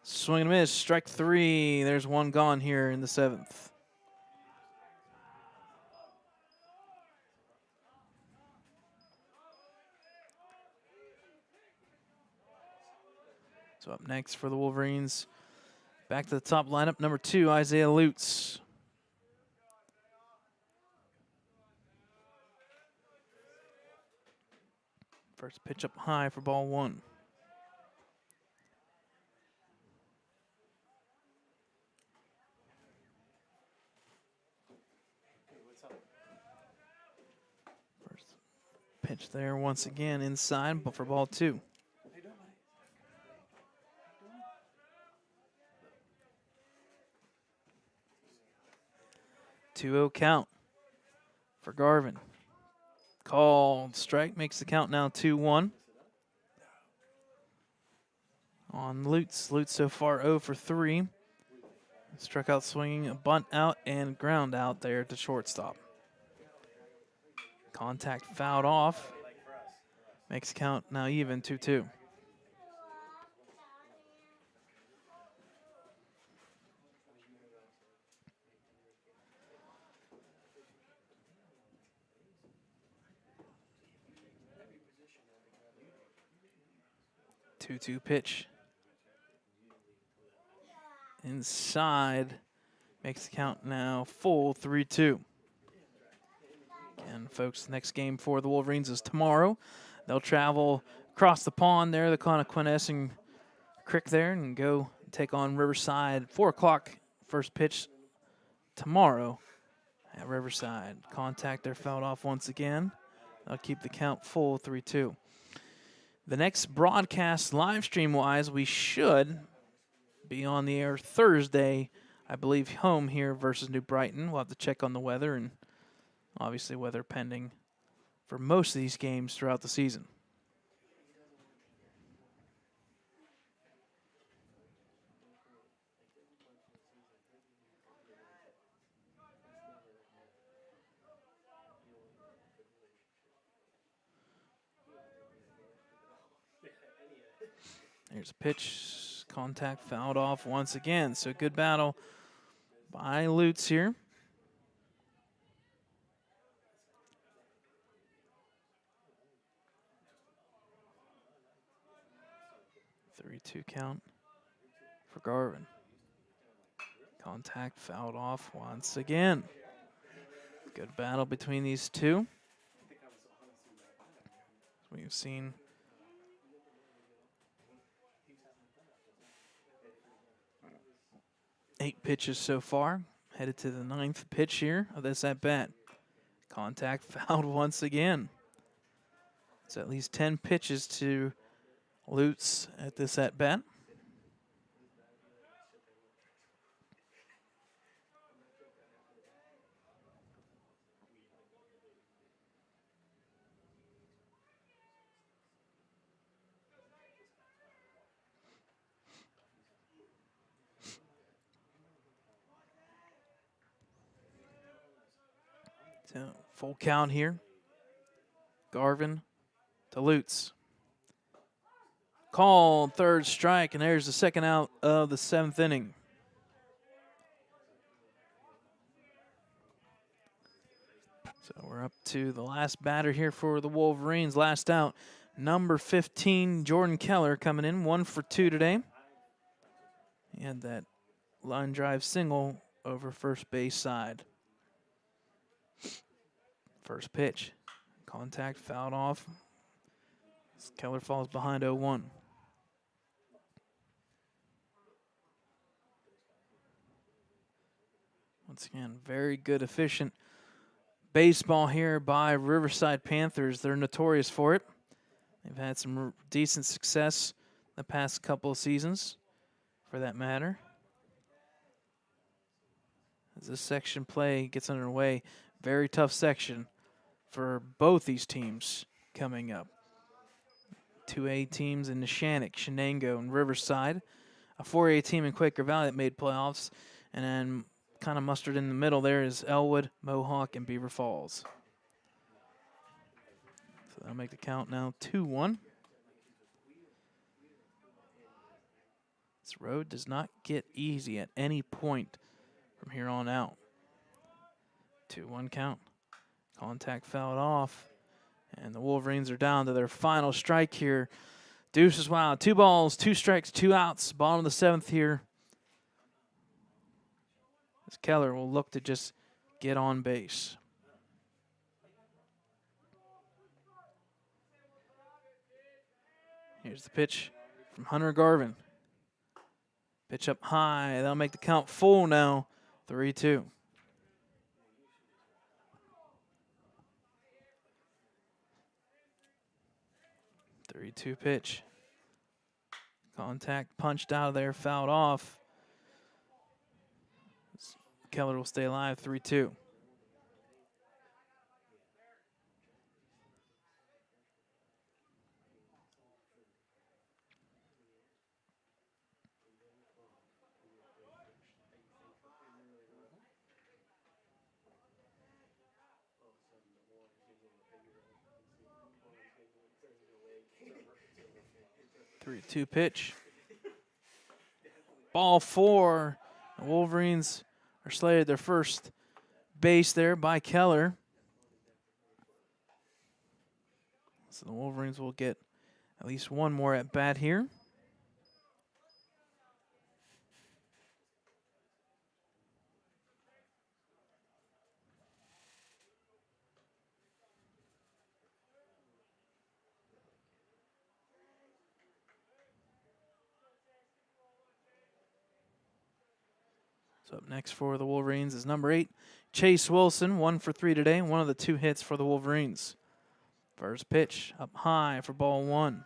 Swing and a miss, strike 3. There's 1 gone here in the 7th. So up next for the Wolverines, back to the top lineup, number 2, Isaiah Lutz. First pitch up high for ball 1. First pitch there once again inside, but for ball 2. 2-0 count for Garvin. Called strike, makes the count now 2-1. On Lutz. Lutz so far 0 for 3. Struck out swinging, a bunt out, and ground out there to shortstop. Contact fouled off. Makes the count now even 2-2. Two pitch. Inside. Makes the count now full 3-2. And folks, next game for the Wolverines is tomorrow. They'll travel across the pond there, the Connequenessing Creek there, and go take on Riverside. 4 o'clock first pitch tomorrow at Riverside. Contact there fouled off once again. They'll keep the count full 3-2. The next broadcast live stream wise, we should be on the air Thursday, I believe, home here versus New Brighton. We'll have to check on the weather, and obviously weather pending for most of these games throughout the season. Here's a pitch, contact fouled off once again. So good battle by Lutz here. Three-two count for Garvin. Contact fouled off once again. Good battle between these two. We've seen eight pitches so far. Headed to the 9th pitch here of this at-bat. Contact fouled once again. It's at least 10 pitches to Lutz at this at-bat. So full count here. Garvin to Lutz. Called, third strike, and there's the second out of the 7th inning. So we're up to the last batter here for the Wolverines. Last out, number 15, Jordan Keller, coming in, 1 for 2 today. He had that line drive single over first base side. First pitch, contact, fouled off. Keller falls behind 0-1. Once again, very good, efficient baseball here by Riverside Panthers. They're notorious for it. They've had some decent success the past couple of seasons, for that matter. As this section play gets underway, very tough section for both these teams coming up. 2A teams in Neshannock, Shenango, and Riverside. A 4A team in Quaker Valley that made playoffs. And then kind of mustered in the middle there is Ellwood, Mohawk, and Beaver Falls. So that'll make the count now 2-1. This road does not get easy at any point from here on out. 2-1 count. Contact fouled off. And the Wolverines are down to their final strike here. Deuces wild. 2 balls, 2 strikes, 2 outs. Bottom of the 7th here. As Keller will look to just get on base. Here's the pitch from Hunter Garvin. Pitch up high. That'll make the count full now. 3-2. Pitch. Contact punched out of there, fouled off. Keller will stay alive, 3-2. Pitch. Ball 4. The Wolverines are slated their first base there by Keller. So the Wolverines will get at least one more at bat here. So up next for the Wolverines is number 8, Chase Wilson, 1 for 3 today, one of the 2 hits for the Wolverines. First pitch up high for ball 1.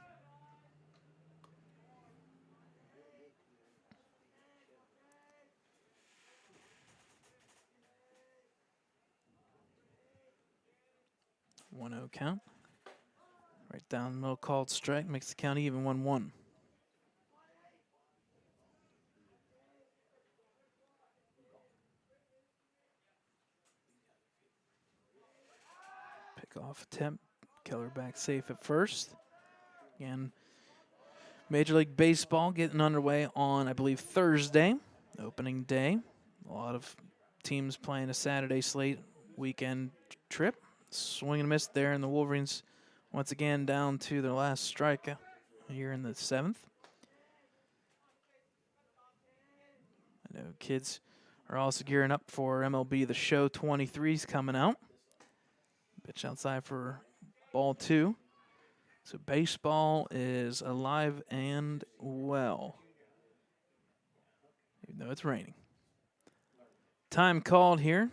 One 0 count. Right down the middle, called strike, makes the count even, 1-1. Off attempt. Keller back safe at first. Again, Major League Baseball getting underway on, I believe, Thursday, opening day. A lot of teams playing a Saturday slate weekend trip. Swing and miss there, and the Wolverines once again down to their last strike here in the 7th. I know kids are also gearing up for MLB The Show 23's coming out. Pitch outside for ball 2. So baseball is alive and well, even though it's raining. Time called here.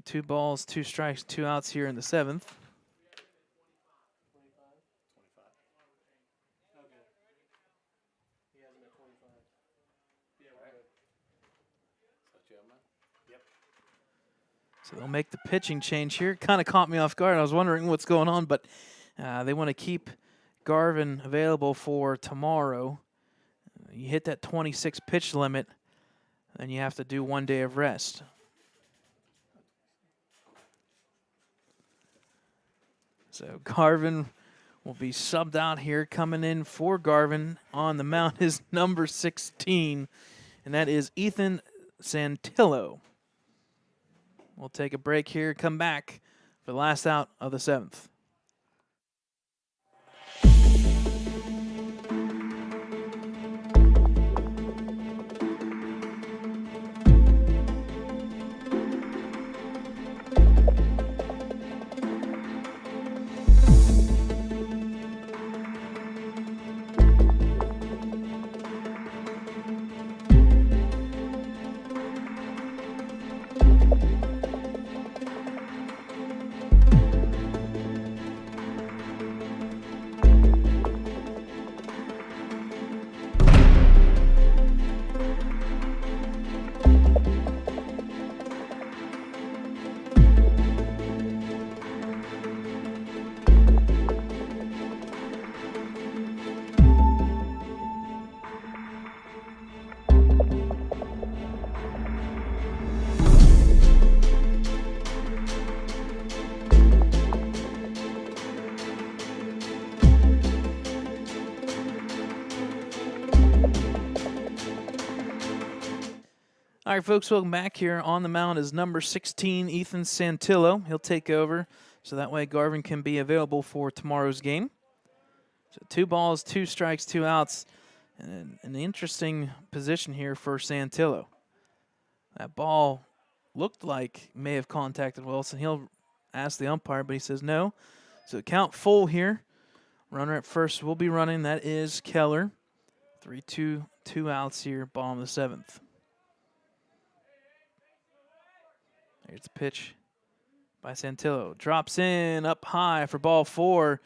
2 balls, 2 strikes, 2 outs here in the 7th. So they'll make the pitching change here. Kind of caught me off guard. I was wondering what's going on, but they want to keep Garvin available for tomorrow. You hit that 26 pitch limit, then you have to do 1 day of rest. So Garvin will be subbed out here. Coming in for Garvin on the mound is number 16, and that is Ethan Santillo. We'll take a break here, come back for the last out of the 7th. All right, folks, welcome back. Here on the mound is number 16, Ethan Santillo. He'll take over, so that way Garvin can be available for tomorrow's game. So 2 balls, 2 strikes, 2 outs, and an interesting position here for Santillo. That ball looked like may have contacted Wilson. He'll ask the umpire, but he says no. So count full here. Runner at first will be running. That is Keller. 3-2, 2 outs here, bottom of the 7th. Here's the pitch by Santillo. Drops in up high for ball 4,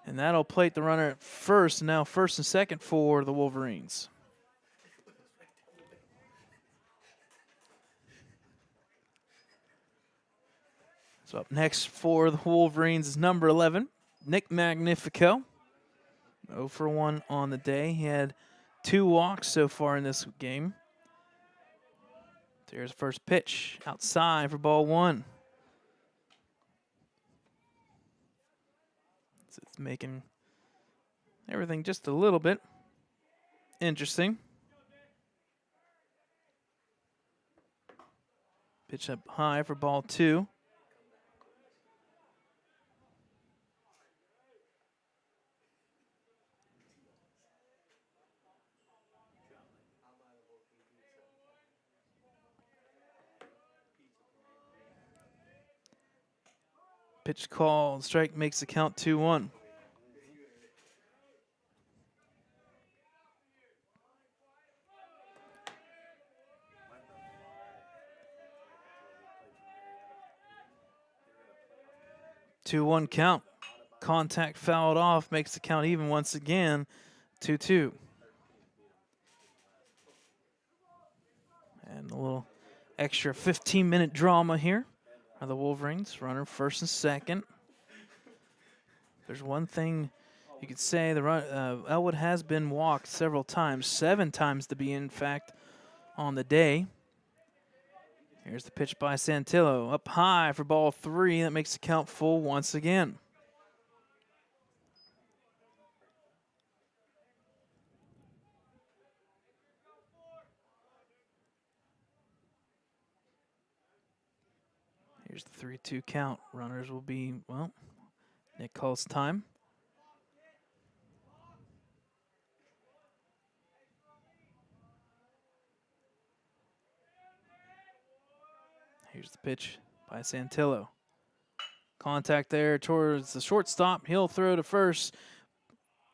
and that'll plate the runner at first. Now first and second for the Wolverines. So up next for the Wolverines is number 11, Nick Magnifico. 0 for 1 on the day. He had 2 walks so far in this game. So here's the first pitch outside for ball 1. So it's making everything just a little bit interesting. Pitch up high for ball 2. Pitch call, strike makes the count 2-1. Two-one count. Contact fouled off, makes the count even once again, 2-2. And a little extra 15-minute drama here. Are the Wolverines, runner first and second. There's one thing you could say, Ellwood has been walked several times, 7 times to be in fact on the day. Here's the pitch by Santillo, up high for ball 3. That makes the count full once again. Here's the 3-2 count. Runners will be, well, Nick calls time. Here's the pitch by Santillo. Contact there towards the shortstop. He'll throw to first.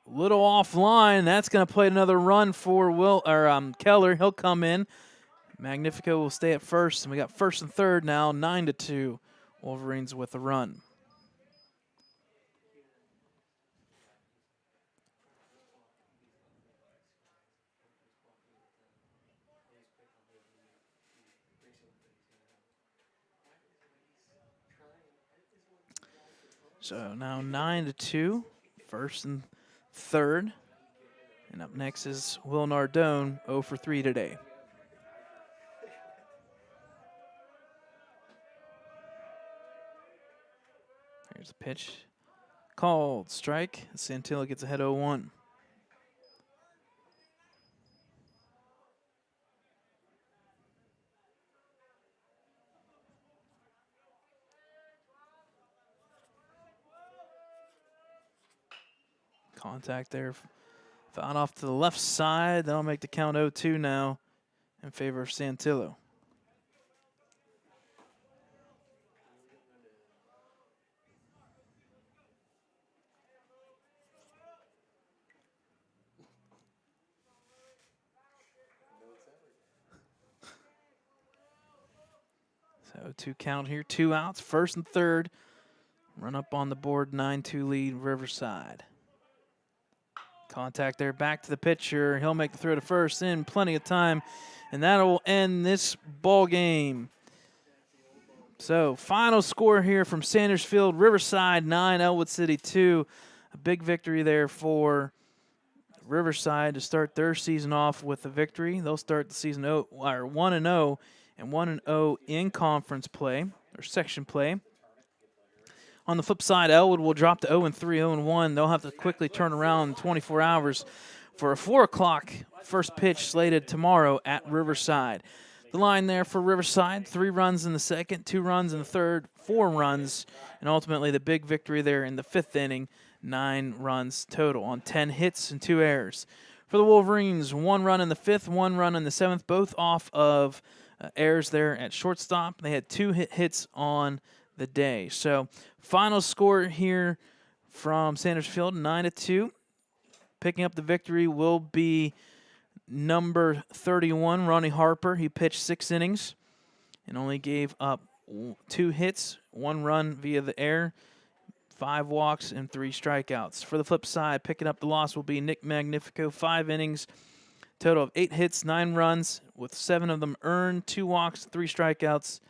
Little offline. That's going to play another run for Keller. He'll come in. Magnifico will stay at first, and we got first and third now, 9-2. Wolverines with a run. So now 9-2, first and third. And up next is Will Nardone, 0 for 3 today. Here's a pitch. Called strike. Santillo gets ahead 0-1. Contact there. Fouled off to the left side. That'll make the count 0-2 now in favor of Santillo. So 2 count here, 2 outs, first and third. Run up on the board, 9-2 lead Riverside. Contact there, back to the pitcher. He'll make the throw to first in plenty of time, and that'll end this ball game. So final score here from Sanders Field, Riverside 9, Ellwood City 2. A big victory there for Riverside to start their season off with a victory. They'll start the season 1-0 and 1-0 in conference play or section play. On the flip side, Ellwood will drop to 0-3, 0-1. They'll have to quickly turn around in 24 hours for a 4 o'clock first pitch slated tomorrow at Riverside. The line there for Riverside, 3 runs in the second, 2 runs in the third, 4 runs, and ultimately the big victory there in the 5th inning, 9 runs total on 10 hits and 2 errors. For the Wolverines, 1 run in the 5th, 1 run in the 7th, both off of errors there at shortstop. They had 2 hits on the day. So final score here from Sanders Field, 9-2. Picking up the victory will be number 31, Ronnie Harper. He pitched 6 innings and only gave up 2 hits, 1 run via the air, 5 walks, and 3 strikeouts. For the flip side, picking up the loss will be Nick Magnifico, 5 innings, total of 8 hits, 9 runs, with 7 of them earned, 2 walks, 3 strikeouts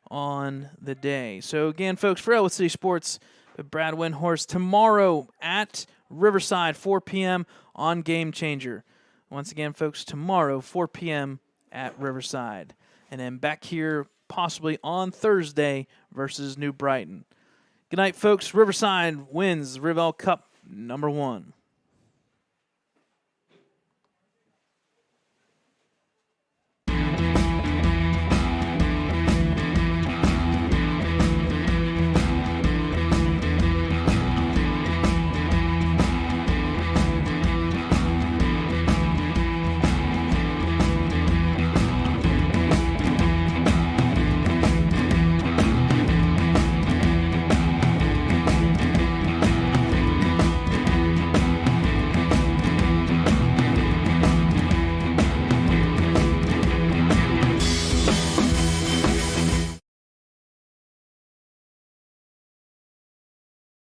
on the day. So again, folks, for Ellwood City Sports, Brad Windhorst tomorrow at Riverside, 4 p.m. on Game Changer. Once again, folks, tomorrow, 4 p.m. at Riverside. And then back here possibly on Thursday versus New Brighton. Good night, folks. Riverside wins RivEll Cup #1.